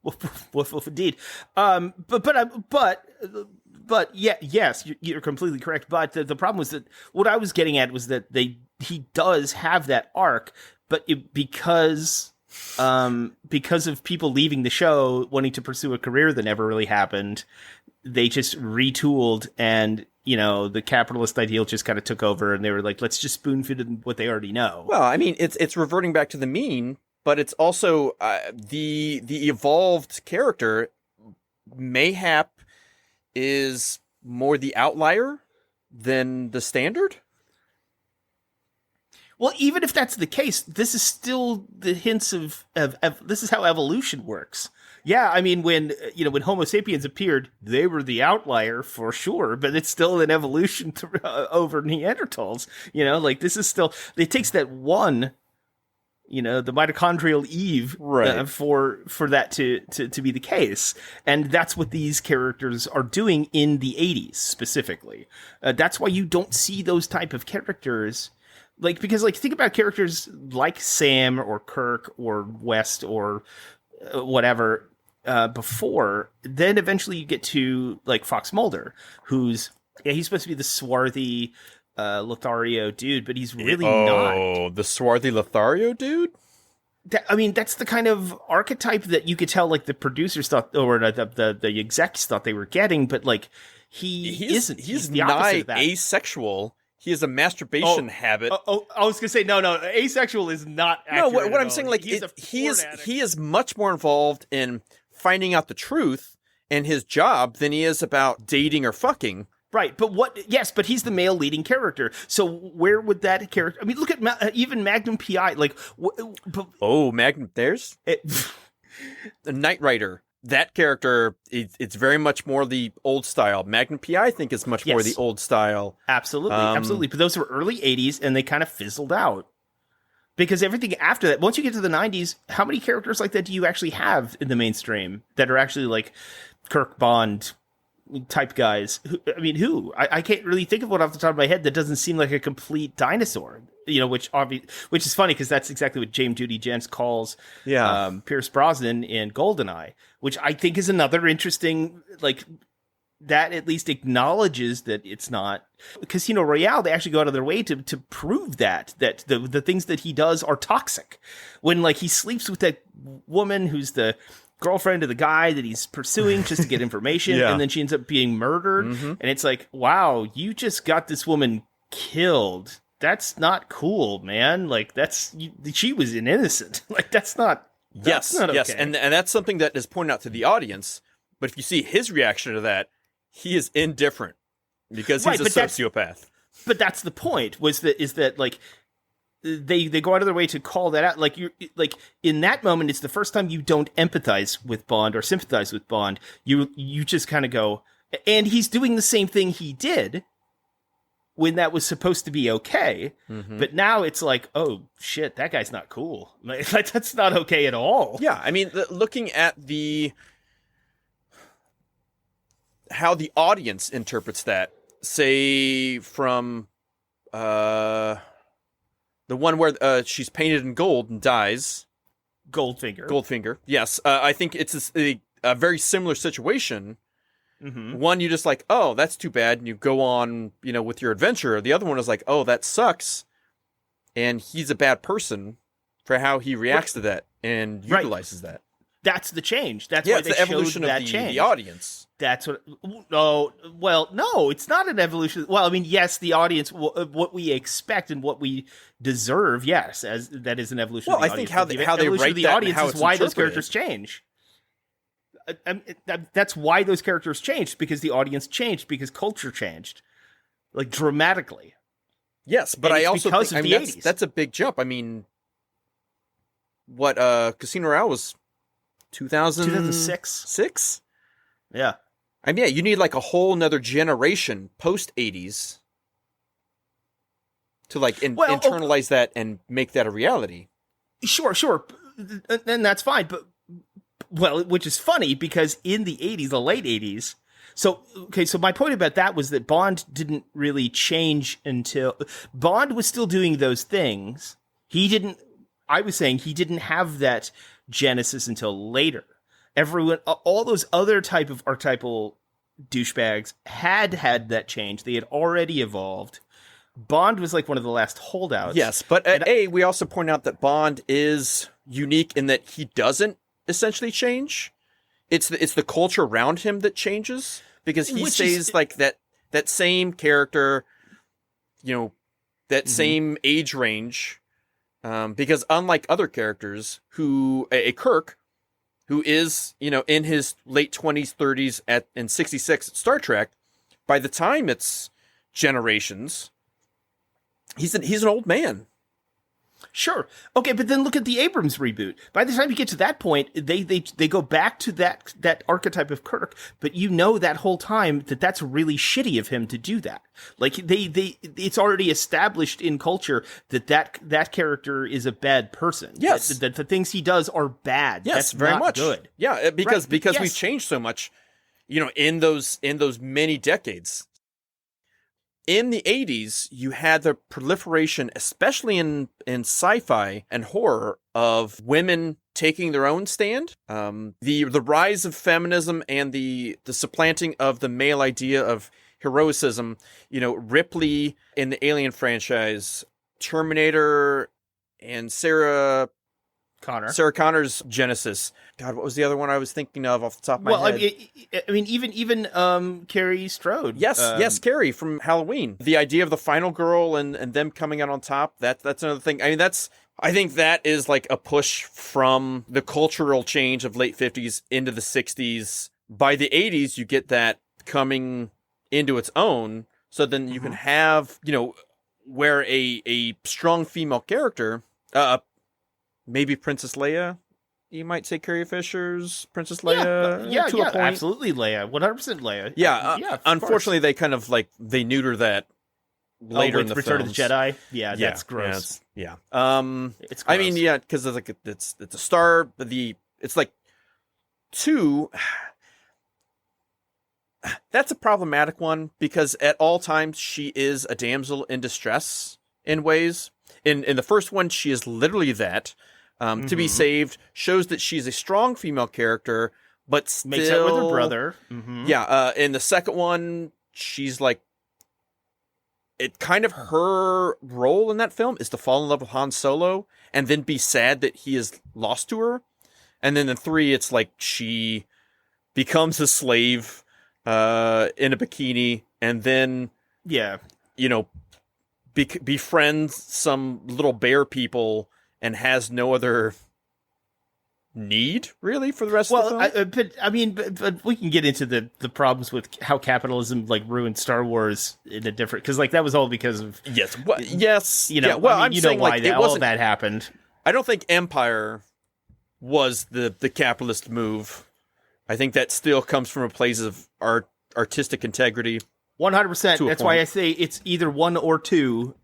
Woof woof woof. Indeed. But yeah, yes, you're completely correct. But the problem was that what I was getting at was that he does have that arc, but because of people leaving the show wanting to pursue a career that never really happened, they just retooled, and the capitalist ideal just kind of took over, and they were like, let's just spoon feed them what they already know. Well, I mean, it's reverting back to the mean, but it's also the evolved character. Mayhap is more the outlier than the standard. Well, even if that's the case, this is still the hints of this is how evolution works. Yeah, I mean, when Homo sapiens appeared, they were the outlier for sure, but it's still an evolution over Neanderthals. This is still, it takes that one, the mitochondrial Eve, right, for that to be the case. And that's what these characters are doing in the 80s specifically. That's why you don't see those type of characters. Because think about characters like Sam or Kirk or West or whatever before. Then eventually you get to Fox Mulder, who's supposed to be the swarthy Lothario dude, but he's really not. Oh, the swarthy Lothario dude? That's the kind of archetype that you could tell the producers thought, or the execs thought they were getting, but he isn't. He's the opposite of that. Asexual. He has a masturbation habit. I was gonna say no. Asexual is not accurate. No, what I'm saying, he is much more involved in finding out the truth in his job than he is about dating or fucking. Right, but yes, but he's the male leading character. So where would that character? I mean, look at even Magnum PI. Magnum. There's the Knight Rider. That character, it's very much more the old style. Magnum PI, I think, is much more the old style. Absolutely. But those were early 80s, and they kind of fizzled out. Because everything after that, once you get to the 90s, how many characters like that do you actually have in the mainstream that are actually Kirk Bond type guys? Who? I can't really think of one off the top of my head that doesn't seem like a complete dinosaur. Which is funny because that's exactly what James Judy Jensen calls Pierce Brosnan in GoldenEye, which I think is another interesting, that at least acknowledges that it's not Casino Royale. They actually go out of their way to prove that the things that he does are toxic. When he sleeps with that woman who's the girlfriend of the guy that he's pursuing just to get information, and then she ends up being murdered, and it's wow, you just got this woman killed. That's not cool, man. She was an innocent. That's not Yes, That's not yes, okay. and that's something that is pointed out to the audience. But if you see his reaction to that, he is indifferent because he's Right, a but that's- sociopath. But that's the point. Is that like they go out of their way to call that out? Like you like in that moment, it's the first time you don't empathize with Bond or sympathize with Bond. You just kind of go, and he's doing the same thing he did when that was supposed to be okay. Mm-hmm. But now it's like, oh shit, that guy's not cool. Like, that's not okay at all. Yeah, I mean, looking at how the audience interprets that, say from the one where she's painted in gold and dies, Goldfinger. Yes, I think it's a very similar situation. Mm-hmm. One, you just like, oh, that's too bad, and you go on, with your adventure. The other one is like, oh, that sucks, and he's a bad person for how he reacts to that and utilizes that. That's the change. That's Yeah, why it's they the evolution showed that of change. the audience. That's what. No, well, no, it's not an evolution. Well, I mean, yes, the audience, what we expect and what we deserve, yes, as that is an evolution. Well, of the I think audience. how they evolution write of the that and audience how is it's why those interpreted. characters change. That's why those characters changed, because the audience changed, because culture changed, like dramatically. Yes, but And I it's also because think of I the mean, 80s. that's a big jump. I mean, what Casino Royale was 2006. 6? Yeah. I mean, yeah, you need like a whole nother generation post 80s to like internalize that and make that a reality. Sure, and that's fine. But which is funny because in the 80s, the late 80s. So my point about that was that Bond didn't really change until Bond was still doing those things. I was saying he didn't have that genesis until later. Everyone, all those other type of archetypal douchebags had that change. They had already evolved. Bond was like one of the last holdouts. Yes, but we also point out that Bond is unique in that he doesn't essentially change. It's the culture around him that changes because he stays like that same character, that same age range. Because unlike other characters who a Kirk, who is, in his late 20s, 30s in 66 at Star Trek, by the time it's Generations, he's an old man. Sure. Okay, but then look at the Abrams reboot. By the time you get to that point, they go back to that archetype of Kirk, but that whole time that's really shitty of him to do that. Like it's already established in culture that character is a bad person. Yes. That the things he does are bad. Yes, that's very not much good. Yeah, because Yes. we've changed so much, in those many decades. In the 80s, you had the proliferation, especially in sci-fi and horror, of women taking their own stand. The rise of feminism and the supplanting of the male idea of heroicism. Ripley in the Alien franchise, Terminator, and Sarah Connor's Genesis. God, what was the other one I was thinking of off the top of my head? I mean, even Carrie Strode. Yes, Carrie from Halloween. The idea of the final girl and them coming out on top, that's another thing. I mean, I think that is like a push from the cultural change of late 50s into the 60s. By the 80s, you get that coming into its own. So then you can have, where a strong female character, maybe Princess Leia. You might say Carrie Fisher's Princess Leia. Yeah, to a point. Absolutely Leia. 100% Leia. Yeah, unfortunately, they kind of they neuter that later in the Return films. of the Jedi. Yeah, that's gross. Yeah. It's gross. I mean, yeah, because it's a star. It's like 2. That's a problematic one because at all times she is a damsel in distress in ways. In the first one, she is literally that. To be saved, shows that she's a strong female character, but still makes out with her brother. Yeah, in the second one, she's like, it kind of her role in that film is to fall in love with Han Solo and then be sad that he is lost to her. And then in 3, it's like she becomes a slave in a bikini and then befriends some little bear people and has no other need, really, for the rest of the film. But we can get into the problems with how capitalism like ruined Star Wars in a different, because like that was all because of yes, you know. Yeah, well, I mean, I'm saying why like that, it wasn't. all that happened. I don't think Empire was the capitalist move. I think that still comes from a place of artistic integrity. 100%. That's why I say it's either one or two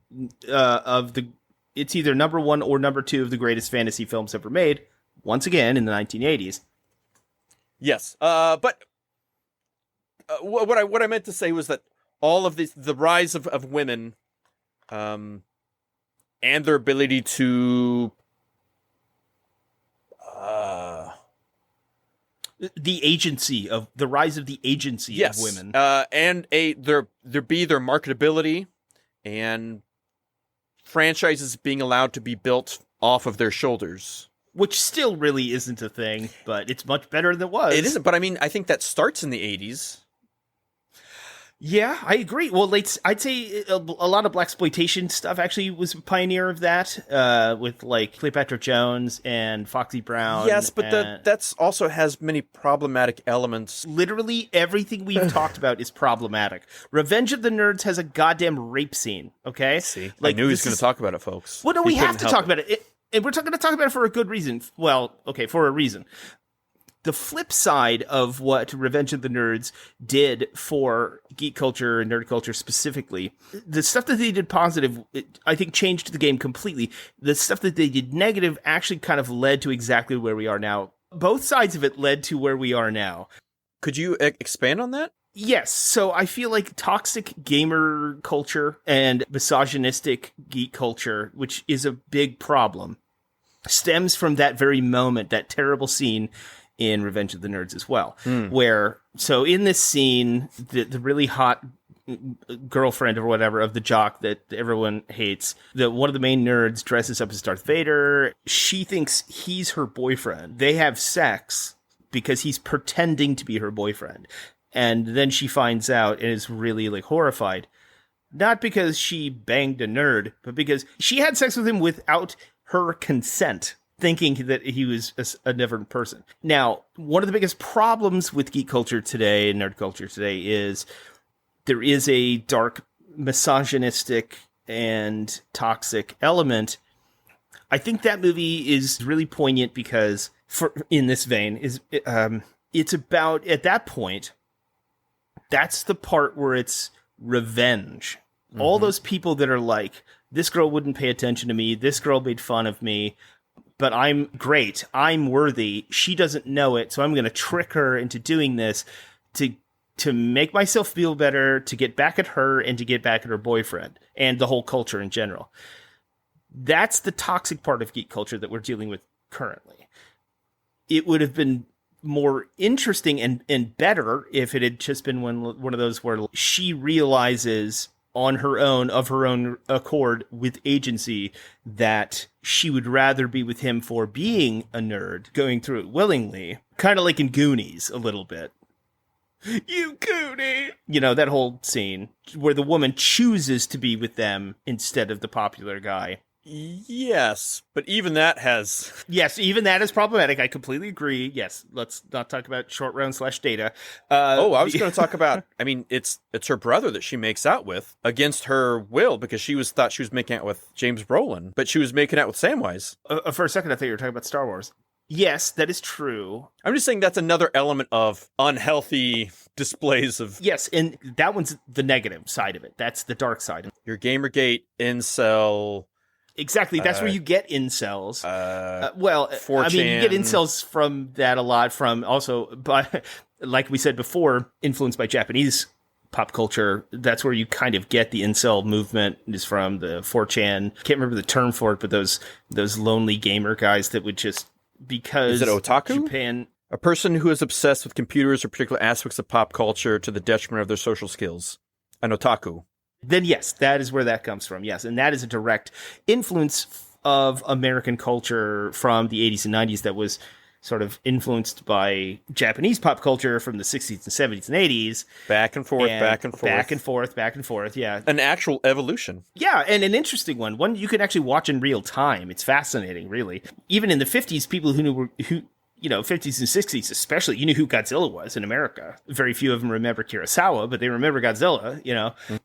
it's either number one or number two of the greatest fantasy films ever made. Once again, in the 1980s. Yes, but what I meant to say was that all of the rise of women, and their ability to the rise of the agency of women, and their marketability, and franchises being allowed to be built off of their shoulders, which still really isn't a thing, but it's much better than it was. It isn't, but I mean, I think that starts in the 80s. Yeah, I agree. Well, I'd say a lot of blaxploitation stuff actually was a pioneer of that, with like Cleopatra Jones and Foxy Brown. Yes, but that's also has many problematic elements. Literally everything we've talked about is problematic. Revenge of the Nerds has a goddamn rape scene, okay? See, like, I knew he was going to talk about it, folks. Well, no, we have to talk about it. And we're going to talk about it for a good reason. Well, okay, for a reason. The flip side of what Revenge of the Nerds did for geek culture and nerd culture specifically, the stuff that they did positive, I think changed the game completely. The stuff that they did negative actually kind of led to exactly where we are now. Both sides of it led to where we are now. Could you expand on that? Yes. So I feel like toxic gamer culture and misogynistic geek culture, which is a big problem, stems from that very moment, that terrible scene in Revenge of the Nerds as well, where, so in this scene, the really hot girlfriend or whatever of the jock that everyone hates, one of the main nerds dresses up as Darth Vader. She thinks he's her boyfriend. They have sex because he's pretending to be her boyfriend. And then she finds out and is really like horrified. Not because she banged a nerd, but because she had sex with him without her consent, thinking that he was a different person. Now, one of the biggest problems with geek culture today and nerd culture today is there is a dark, misogynistic, and toxic element. I think that movie is really poignant because, in this vein, it's about, at that point, that's the part where it's revenge. Mm-hmm. All those people that are like, this girl wouldn't pay attention to me, this girl made fun of me, but I'm great, I'm worthy, she doesn't know it, so I'm going to trick her into doing this to make myself feel better, to get back at her, and to get back at her boyfriend, and the whole culture in general. That's the toxic part of geek culture that we're dealing with currently. It would have been more interesting and better if it had just been one of those where she realizes on her own, of her own accord, with agency, that she would rather be with him for being a nerd, going through it willingly. Kind of like in Goonies, a little bit. You Goonie! You know, that whole scene where the woman chooses to be with them instead of the popular guy. Yes, but even that has... Yes, even that is problematic. I completely agree. Yes, let's not talk about short round /data. I was going to talk about, I mean, it's her brother that she makes out with against her will, because she thought she was making out with James Brolin, but she was making out with Samwise. For a second, I thought you were talking about Star Wars. Yes, that is true. I'm just saying that's another element of unhealthy displays of... Yes, and that one's the negative side of it. That's the dark side. Your Gamergate, incel... Exactly, that's where you get incels. 4chan. I mean, you get incels from that a lot, from also, but like we said before, influenced by Japanese pop culture. That's where you kind of get the incel movement, is from the 4chan. Can't remember the term for it, but those lonely gamer guys that would just, because... Is it otaku? Japan... A person who is obsessed with computers or particular aspects of pop culture to the detriment of their social skills. An otaku. Then yes, that is where that comes from. Yes, and that is a direct influence of American culture from the 80s and 90s that was sort of influenced by Japanese pop culture from the 60s and 70s and 80s. Back and forth. Yeah. An actual evolution. Yeah, and an interesting one you can actually watch in real time. It's fascinating, really. Even in the 50s, people who 50s and 60s especially, you knew who Godzilla was in America. Very few of them remember Kurosawa, but they remember Godzilla,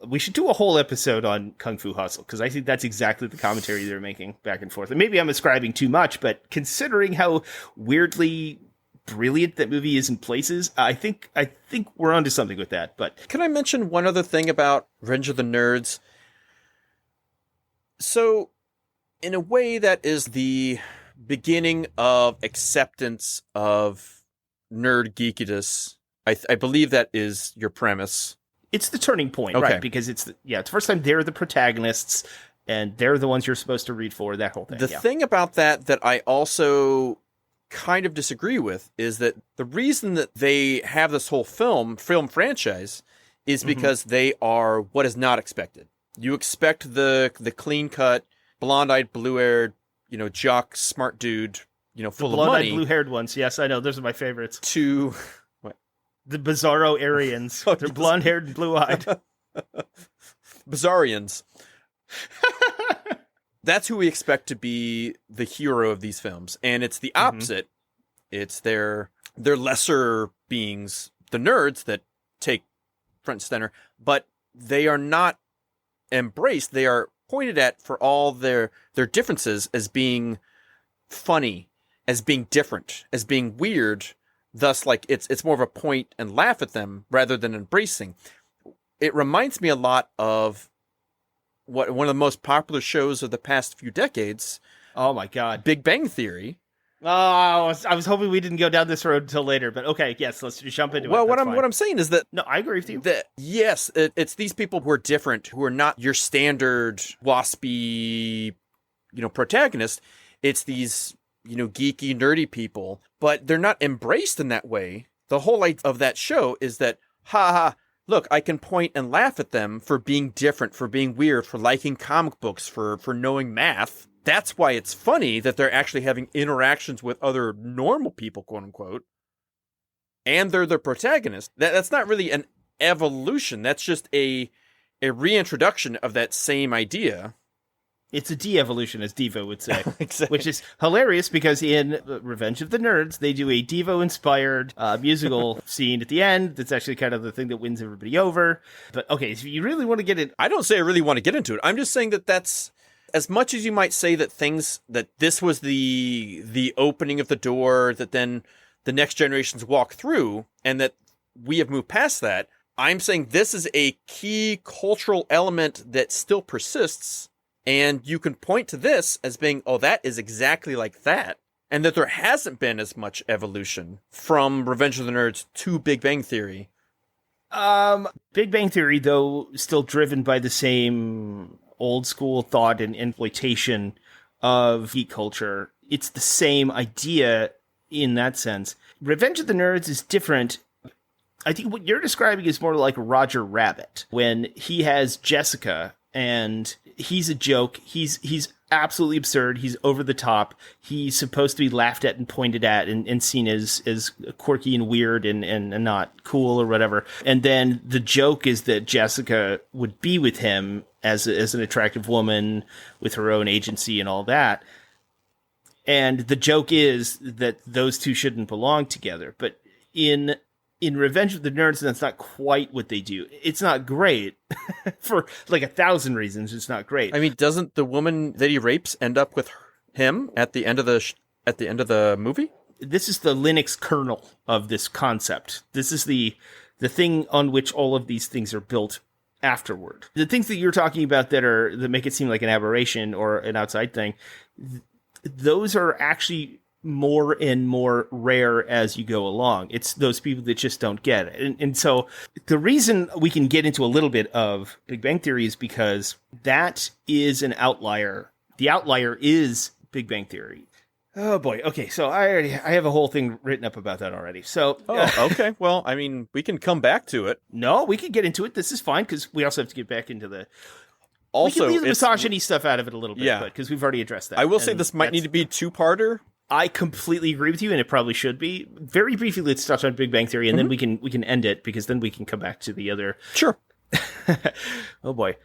We should do a whole episode on Kung Fu Hustle, because I think that's exactly the commentary they're making back and forth. And maybe I'm ascribing too much, but considering how weirdly brilliant that movie is in places, I think we're onto something with that. But can I mention one other thing about Revenge of the Nerds? So, in a way, that is the beginning of acceptance of nerd geekiness. I believe that is your premise. It's the turning point, okay. Right? Because it's the first time they're the protagonists, and they're the ones you're supposed to reot for, that whole thing. The thing about that I also kind of disagree with is that the reason that they have this whole film franchise is because they are what is not expected. You expect the clean-cut, blonde-eyed, blue-haired, jock, smart dude, full of money. Blonde-eyed, blue-haired ones. Yes, I know. Those are my favorites. What? The Bizarro Aryans. They're blonde-haired and blue-eyed. Bizarrians. That's who we expect to be the hero of these films. And it's the opposite. It's their lesser beings, the nerds, that take front and center. But they are not embraced. They are pointed at for all their differences as being funny, as being different, as being weird. Thus, it's more of a point and laugh at them rather than embracing. It reminds me a lot of one of the most popular shows of the past few decades. Oh my God, Big Bang Theory. Oh, I was hoping we didn't go down this road until later, but okay, yes, let's just jump into it. Well, what I'm saying is that no, I agree with you. That yes, it's these people who are different, who are not your standard waspy, protagonist. It's these, geeky, nerdy people, but they're not embraced in that way. The whole idea of that show is that, look, I can point and laugh at them for being different, for being weird, for liking comic books, for knowing math. That's why it's funny that they're actually having interactions with other normal people, quote unquote. And they're the protagonist. That's not really an evolution. That's just a reintroduction of that same idea. It's a de-evolution, as Devo would say. Exactly. Which is hilarious because in Revenge of the Nerds, they do a Devo-inspired musical scene at the end. That's actually kind of the thing that wins everybody over. But okay, if you really want to get it... I don't say I really want to get into it. I'm just saying that that's... As much as you might say that this was the opening of the door that then the next generations walk through and that we have moved past that, I'm saying this is a key cultural element that still persists, and you can point to this as being, oh, that is exactly like that, and that there hasn't been as much evolution from Revenge of the Nerds to Big Bang Theory. Big Bang Theory, though, still driven by the same old school thought and exploitation of geek culture. It's the same idea in that sense. Revenge of the Nerds is different. I think what you're describing is more like Roger Rabbit, when he has Jessica and he's a joke. He's absolutely absurd. He's over the top. He's supposed to be laughed at and pointed at and seen as quirky and weird and not cool or whatever. And then the joke is that Jessica would be with him as an attractive woman with her own agency and all that. And the joke is that those two shouldn't belong together. But in Revenge of the Nerds, that's not quite what they do. It's not great. For like 1,000 reasons, it's not great. I mean, doesn't the woman that he rapes end up with him at the end of the movie? This is the Linux kernel of this concept. This is the thing on which all of these things are built afterward. The things that you're talking about that make it seem like an aberration or an outside thing, those are actually more and more rare as you go along. It's those people that just don't get it. And so the reason we can get into a little bit of Big Bang Theory is because that is an outlier. The outlier is Big Bang Theory. Oh boy. Okay. So I have a whole thing written up about that already. So, okay. Well, I mean, we can come back to it. No, we can get into it. This is fine because we also have to get back into the. Also, we can leave the misogyny stuff out of it a little bit, but because we've already addressed that. I will say this might need to be a two-parter. I completely agree with you, and it probably should be. Very briefly, let's touch on Big Bang Theory, and then we can end it because then we can come back to the other. Sure. Oh boy.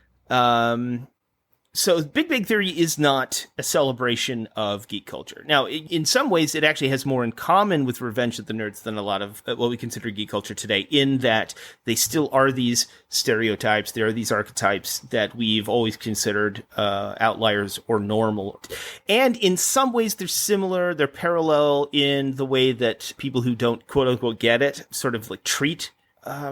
So Big Bang Theory is not a celebration of geek culture. Now, in some ways, it actually has more in common with Revenge of the Nerds than a lot of what we consider geek culture today, in that they still are these stereotypes, there are these archetypes that we've always considered outliers or normal. And in some ways, they're similar, they're parallel in the way that people who don't quote-unquote get it sort of like treat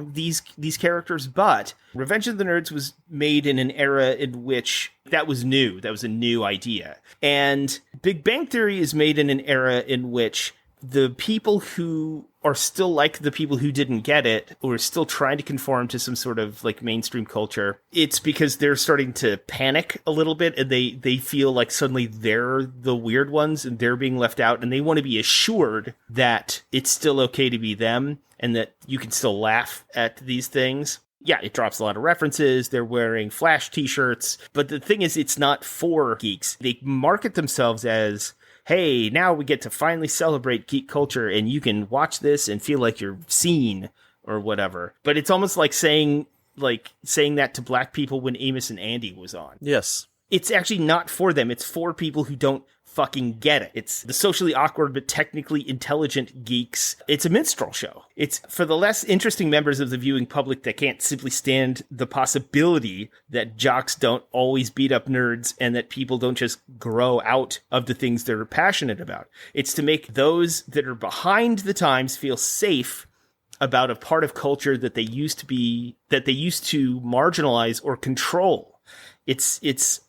these characters, but Revenge of the Nerds was made in an era in which that was new. That was a new idea. And Big Bang Theory is made in an era in which the people who are still like the people who didn't get it, or are still trying to conform to some sort of like mainstream culture, it's because they're starting to panic a little bit, and they feel like suddenly they're the weird ones and they're being left out, and they want to be assured that it's still okay to be them and that you can still laugh at these things. Yeah, it drops a lot of references. They're wearing Flash t-shirts. But the thing is, it's not for geeks. They market themselves as, hey, now we get to finally celebrate geek culture and you can watch this and feel like you're seen or whatever. But it's almost like saying that to black people when Amos and Andy was on. Yes. It's actually not for them. It's for people who don't fucking get it. It's the socially awkward but technically intelligent geeks. It's a minstrel show. It's for the less interesting members of the viewing public that can't simply stand the possibility that jocks don't always beat up nerds and that people don't just grow out of the things they're passionate about. It's to make those that are behind the times feel safe about a part of culture that they used to marginalize or control. It's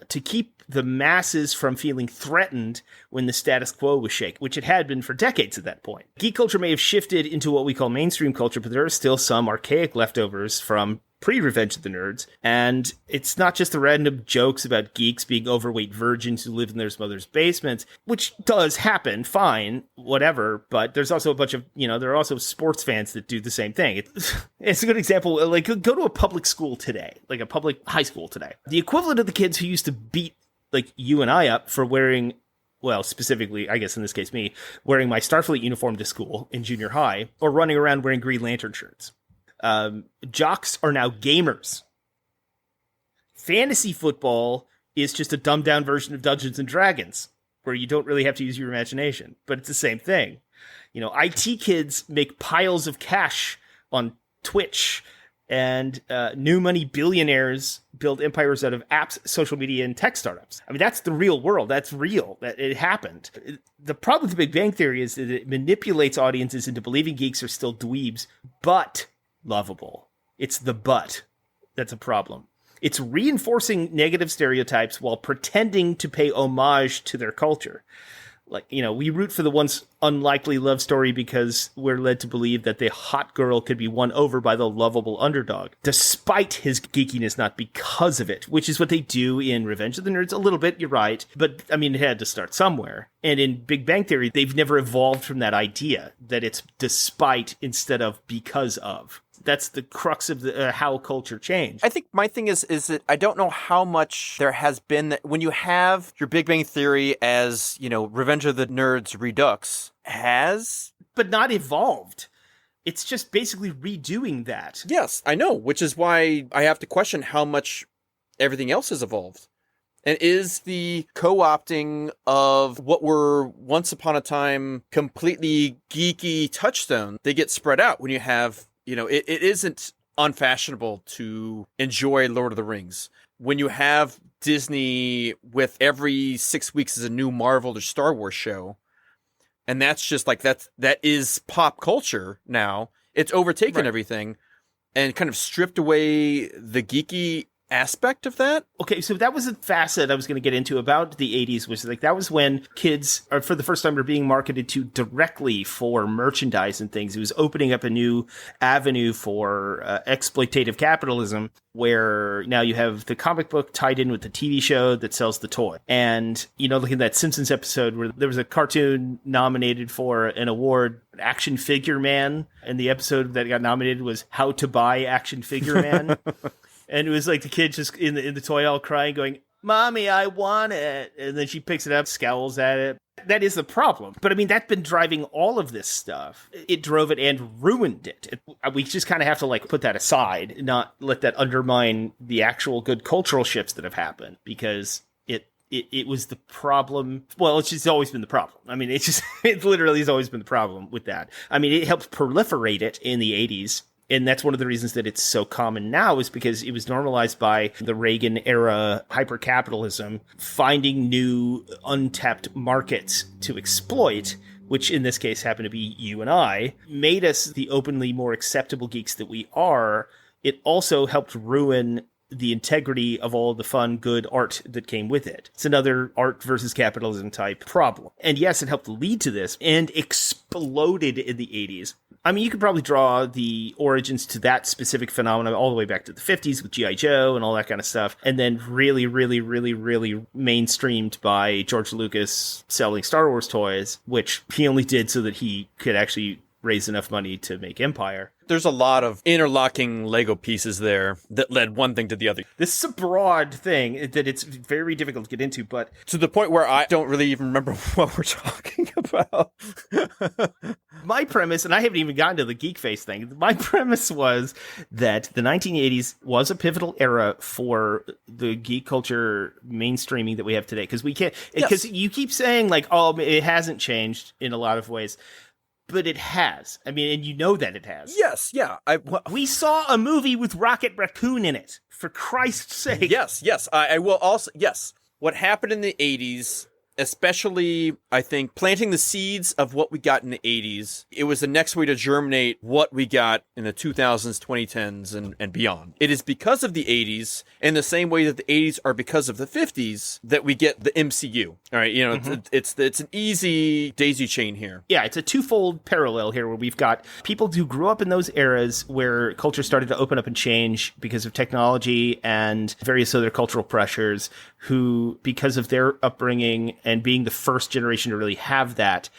to keep the masses from feeling threatened when the status quo was shaken, which it had been for decades at that point. Geek culture may have shifted into what we call mainstream culture, but there are still some archaic leftovers from pre-Revenge of the Nerds, and it's not just the random jokes about geeks being overweight virgins who live in their mother's basements, which does happen, fine, whatever, but there's also a bunch of, there are also sports fans that do the same thing. It's a good example, like, go to a public school today, like a public high school today. The equivalent of the kids who used to beat, like, you and I up for wearing, well, specifically, I guess in this case me, wearing my Starfleet uniform to school in junior high, or running around wearing Green Lantern shirts. Jocks are now gamers. Fantasy football is just a dumbed down version of Dungeons and Dragons, where you don't really have to use your imagination, but it's the same thing. IT kids make piles of cash on Twitch, and new money billionaires build empires out of apps, social media, and tech startups. I mean, that's the real world. That's real. That it happened. The problem with the Big Bang Theory is that it manipulates audiences into believing geeks are still dweebs, but lovable. It's the but that's a problem. It's reinforcing negative stereotypes while pretending to pay homage to their culture. Like, we root for the once unlikely love story because we're led to believe that the hot girl could be won over by the lovable underdog, despite his geekiness, not because of it, which is what they do in Revenge of the Nerds a little bit, you're right. But, I mean, it had to start somewhere. And in Big Bang Theory, they've never evolved from that idea, that it's despite instead of because of. That's the crux of the how culture changed. I think my thing is that I don't know how much there has been that when you have your Big Bang Theory as, Revenge of the Nerds Redux has... But not evolved. It's just basically redoing that. Yes, I know, which is why I have to question how much everything else has evolved. And is the co-opting of what were once upon a time completely geeky touchstone, they get spread out when you have... it isn't unfashionable to enjoy Lord of the Rings. When you have Disney with every 6 weeks is a new Marvel or Star Wars show, and that's just like, that is pop culture now. It's overtaken everything and kind of stripped away the geeky aspect of that. Okay, so that was a facet I was going to get into about the 80s, was like that was when kids, for the first time, were being marketed to directly for merchandise and things. It was opening up a new avenue for exploitative capitalism, where now you have the comic book tied in with the TV show that sells the toy. And, look at that Simpsons episode where there was a cartoon nominated for an award, Action Figure Man, and the episode that got nominated was How to Buy Action Figure Man. And it was like the kid just in the toy aisle crying, going, Mommy, I want it. And then she picks it up, scowls at it. That is the problem. But I mean, that's been driving all of this stuff. It drove it and ruined it. We just kind of have to like put that aside, not let that undermine the actual good cultural shifts that have happened, because it was the problem. Well, it's just always been the problem. I mean, it literally has always been the problem with that. I mean, it helped proliferate it in the 80s. And that's one of the reasons that it's so common now, is because it was normalized by the Reagan era hypercapitalism, finding new untapped markets to exploit, which in this case happened to be you and I, made us the openly more acceptable geeks that we are. It also helped ruin the integrity of all the fun, good art that came with it. It's another art versus capitalism type problem. And yes, it helped lead to this and exploded in the 80s. I mean, you could probably draw the origins to that specific phenomenon all the way back to the 50s with G.I. Joe and all that kind of stuff. And then really, really, really, really mainstreamed by George Lucas selling Star Wars toys, which he only did so that he could actually raise enough money to make Empire. There's a lot of interlocking Lego pieces there that led one thing to the other. This is a broad thing that it's very difficult to get into, but to the point where I don't really even remember what we're talking about. My premise, and I haven't even gotten to the geek face thing, my premise was that the 1980s was a pivotal era for the geek culture mainstreaming that we have today. Because we can't, because you keep saying like, oh, it hasn't changed in a lot of ways. But it has. I mean, and you know that it has. Yes, yeah. We saw a movie with Rocket Raccoon in it, for Christ's sake. Yes. I will also, yes. What happened in the 80s, especially, I think, planting the seeds of what we got in the 80s, it was the next way to germinate what we got in the 2000s, 2010s, and beyond. It is because of the 80s, in the same way that the 80s are because of the 50s, that we get the MCU. All right, you know, it's an easy daisy chain here. Yeah, it's a twofold parallel here, where we've got people who grew up in those eras where culture started to open up and change because of technology and various other cultural pressures, who, because of their upbringing and being the first generation to really have that,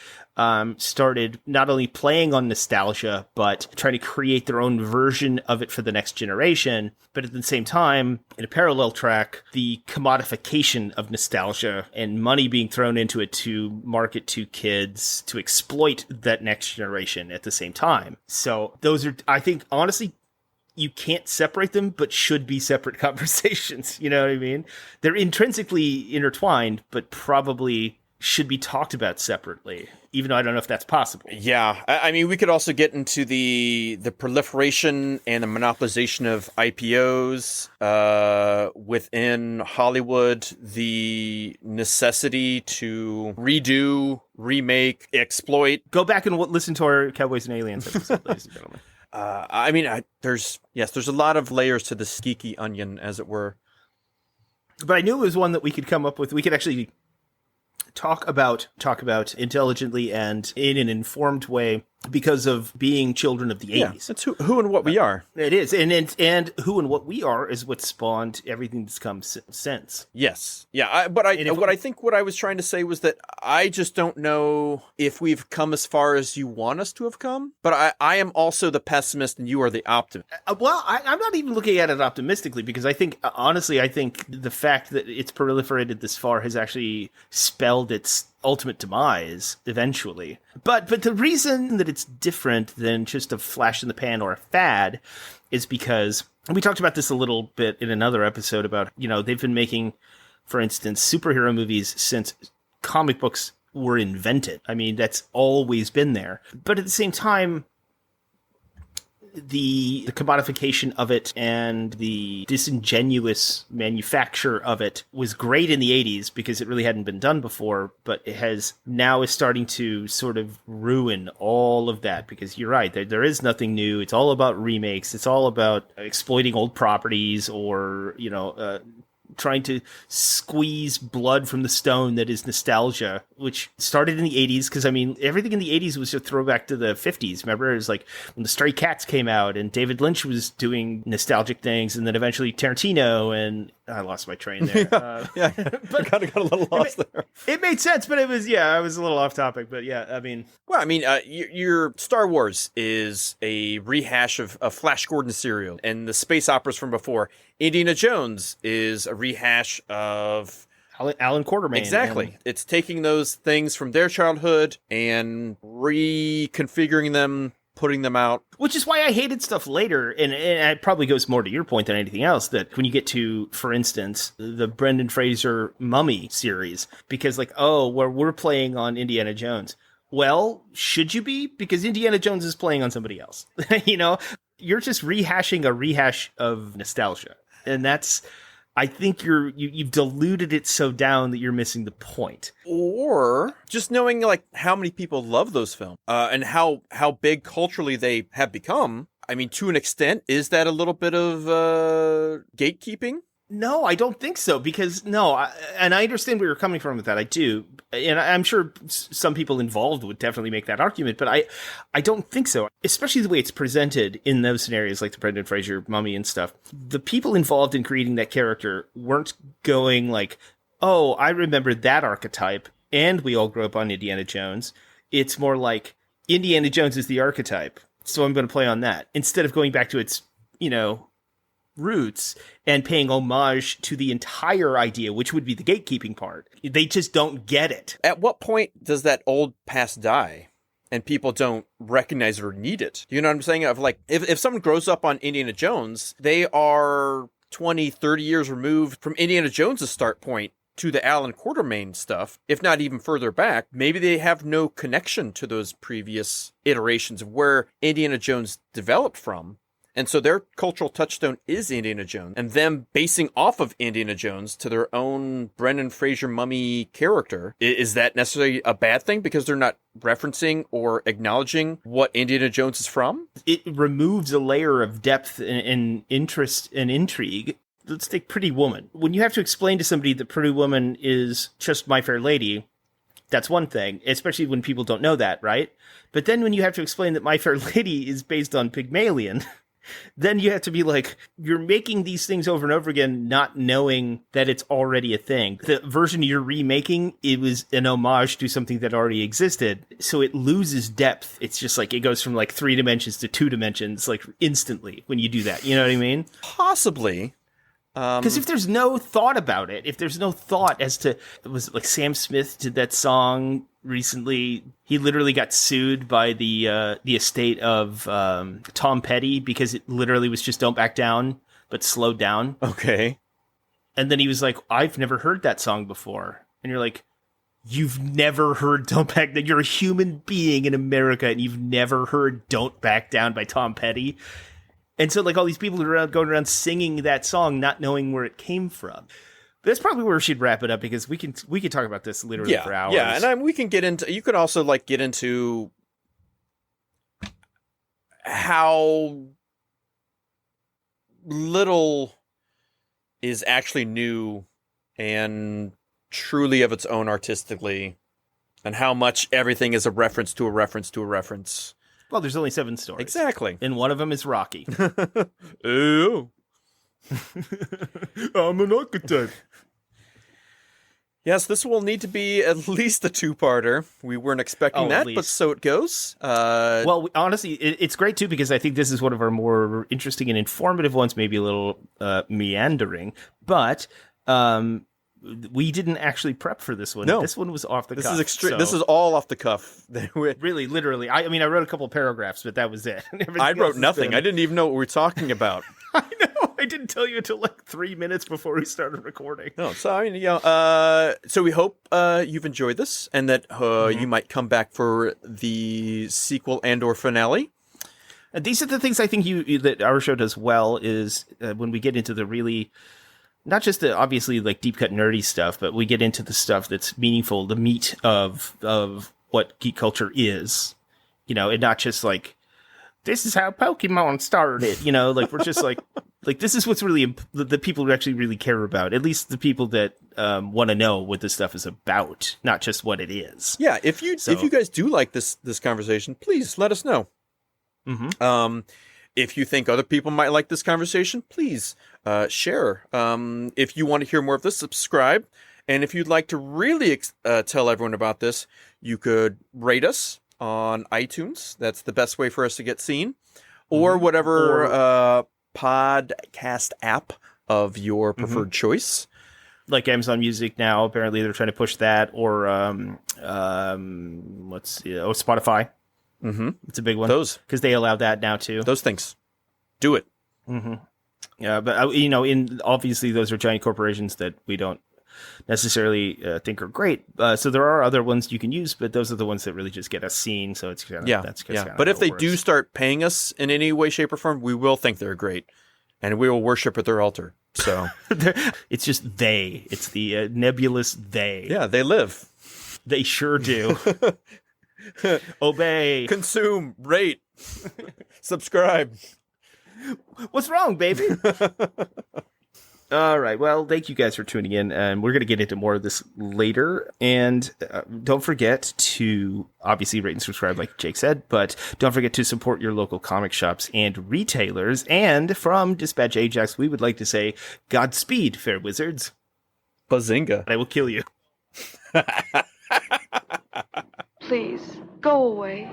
started not only playing on nostalgia, but trying to create their own version of it for the next generation. But at the same time, in a parallel track, the commodification of nostalgia and money being thrown into it to market to kids, to exploit that next generation at the same time. So those are, I think, honestly, you can't separate them, but should be separate conversations. You know what I mean? They're intrinsically intertwined, but probably should be talked about separately, even though I don't know if that's possible. Yeah. I mean, we could also get into the proliferation and the monopolization of IPOs within Hollywood, the necessity to redo, remake, exploit. Go back and listen to our Cowboys and Aliens episode, ladies and gentlemen. I mean, there's a lot of layers to this geeky onion, as it were. But I knew it was one that we could come up with. We could actually talk about intelligently and in an informed way, because of being children of the 80s. Yeah, that's who and what we are. It is. And who and what we are is what spawned everything that's come since. Yes. Yeah. What I was trying to say was that I just don't know if we've come as far as you want us to have come, but I am also the pessimist and you are the optimist. Well, I'm not even looking at it optimistically, because I think, honestly, the fact that it's proliferated this far has actually spelled its ultimate demise eventually. But the reason that it's different than just a flash in the pan or a fad is because we talked about this a little bit in another episode about, you know, they've been making, for instance, superhero movies since comic books were invented. I mean, that's always been there. But at the same time, the commodification of it and the disingenuous manufacture of it was great in the 80s because it really hadn't been done before, but it is starting to sort of ruin all of that, because you're right, there is nothing new. It's all about remakes. It's all about exploiting old properties, or, you know, trying to squeeze blood from the stone that is nostalgia which started in the 80s, because I mean, everything in the 80s was a throwback to the 50s. Remember, it was like when the Stray Cats came out and David Lynch was doing nostalgic things, and then eventually Tarantino, and I lost my train there. Yeah, but kind of got a little lost there. It made sense, but it was, I was a little off topic, but yeah, I mean. Well, I mean, your Star Wars is a rehash of Flash Gordon serial and the space operas from before. Indiana Jones is a rehash of Alan Quartermain. Exactly. It's taking those things from their childhood and reconfiguring them, putting them out. Which is why I hated stuff later, and it probably goes more to your point than anything else, that when you get to, for instance, the Brendan Fraser Mummy series, because like, we're playing on Indiana Jones. Well, should you be? Because Indiana Jones is playing on somebody else. You're just rehashing a rehash of nostalgia. And that's... I think you've diluted it so down that you're missing the point. Or just knowing like how many people love those films and how big culturally they have become. I mean, to an extent, is that a little bit of gatekeeping? No, I don't think so, because and I understand where you're coming from with that. I do. And I'm sure some people involved would definitely make that argument, but I don't think so, especially the way it's presented in those scenarios like the Brendan Fraser Mummy and stuff. The people involved in creating that character weren't going like, oh, I remember that archetype and we all grew up on Indiana Jones. It's more like Indiana Jones is the archetype, so I'm going to play on that instead of going back to its, roots and paying homage to the entire idea, which would be the gatekeeping part. They just don't get it. At what point does that old past die and people don't recognize it or need it? You know what I'm saying? Of like, if someone grows up on Indiana Jones, they are 20, 30 years removed from Indiana Jones's start point to the Alan Quartermain stuff, if not even further back. Maybe they have no connection to those previous iterations of where Indiana Jones developed from. And so their cultural touchstone is Indiana Jones, and them basing off of Indiana Jones to their own Brendan Fraser Mummy character. Is that necessarily a bad thing because they're not referencing or acknowledging what Indiana Jones is from? It removes a layer of depth and interest and intrigue. Let's take Pretty Woman. When you have to explain to somebody that Pretty Woman is just My Fair Lady, that's one thing, especially when people don't know that, right? But then when you have to explain that My Fair Lady is based on Pygmalion, then you have to be like, you're making these things over and over again, not knowing that it's already a thing. The version you're remaking, it was an homage to something that already existed. So it loses depth. It's just like, it goes from like 3 dimensions to 2 dimensions, like instantly when you do that. You know what I mean? Possibly. Because if there's no thought about it, if there's no thought as to, it was like Sam Smith did that song recently. He literally got sued by the estate of Tom Petty because it literally was just Don't Back Down, but slowed down. Okay. And then he was like, I've never heard that song before. And you're like, you've never heard Don't Back Down? You're a human being in America and you've never heard Don't Back Down by Tom Petty? And so, like, all these people are going around singing that song, not knowing where it came from. But that's probably where we should wrap it up, because we can talk about this literally for hours. Yeah, and we can get into. You could also like get into how little is actually new and truly of its own artistically, and how much everything is a reference to a reference to a reference. Well, there's only 7 stories. Exactly. And one of them is Rocky. Ew. I'm an archetype. Yes, this will need to be at least a 2-parter. We weren't expecting that, but so it goes. Well, honestly, it's great, too, because I think this is one of our more interesting and informative ones, maybe a little meandering. But we didn't actually prep for this one. No. This one was off the cuff. This is extreme. This is all off the cuff. Really, literally. I mean, I wrote a couple of paragraphs, but that was it. I wrote nothing. I didn't even know what we were talking about. I know. I didn't tell you until like 3 minutes before we started recording. No, so I mean, so we hope you've enjoyed this, and that you might come back for the sequel and/or finale. And these are the things I think that our show does well. Is when we get into the really. Not just the obviously like deep cut nerdy stuff, but we get into the stuff that's meaningful, the meat of what geek culture is, and not just like, this is how Pokemon started, like we're just like this is what's really the people who actually really care about, at least the people that want to know what this stuff is about, not just what it is. Yeah, if you guys do like this conversation, please let us know. Mm-hmm. If you think other people might like this conversation, please share. If you want to hear more of this, subscribe. And if you'd like to really tell everyone about this, you could rate us on iTunes. That's the best way for us to get seen. Or whatever podcast app of your preferred choice. Like Amazon Music now, apparently they're trying to push that, or Spotify. Mm-hmm. It's a big one. Those, because they allow that now too. Those things, do it. Mm-hmm. Yeah, but obviously those are giant corporations that we don't necessarily think are great. So there are other ones you can use, but those are the ones that really just get us seen. So it's kind of that's kind of But if they works. do start paying us in any way, shape, or form, we will think they're great, and we will worship at their altar. So it's just they. It's the nebulous they. Yeah, they live. They sure do. Obey. Consume. Rate. Subscribe. What's wrong, baby? All right. Well, thank you guys for tuning in, and we're going to get into more of this later. And don't forget to obviously rate and subscribe, like Jake said, but don't forget to support your local comic shops and retailers. And from Dispatch Ajax, we would like to say Godspeed, fair wizards. Bazinga. I will kill you. Please, go away.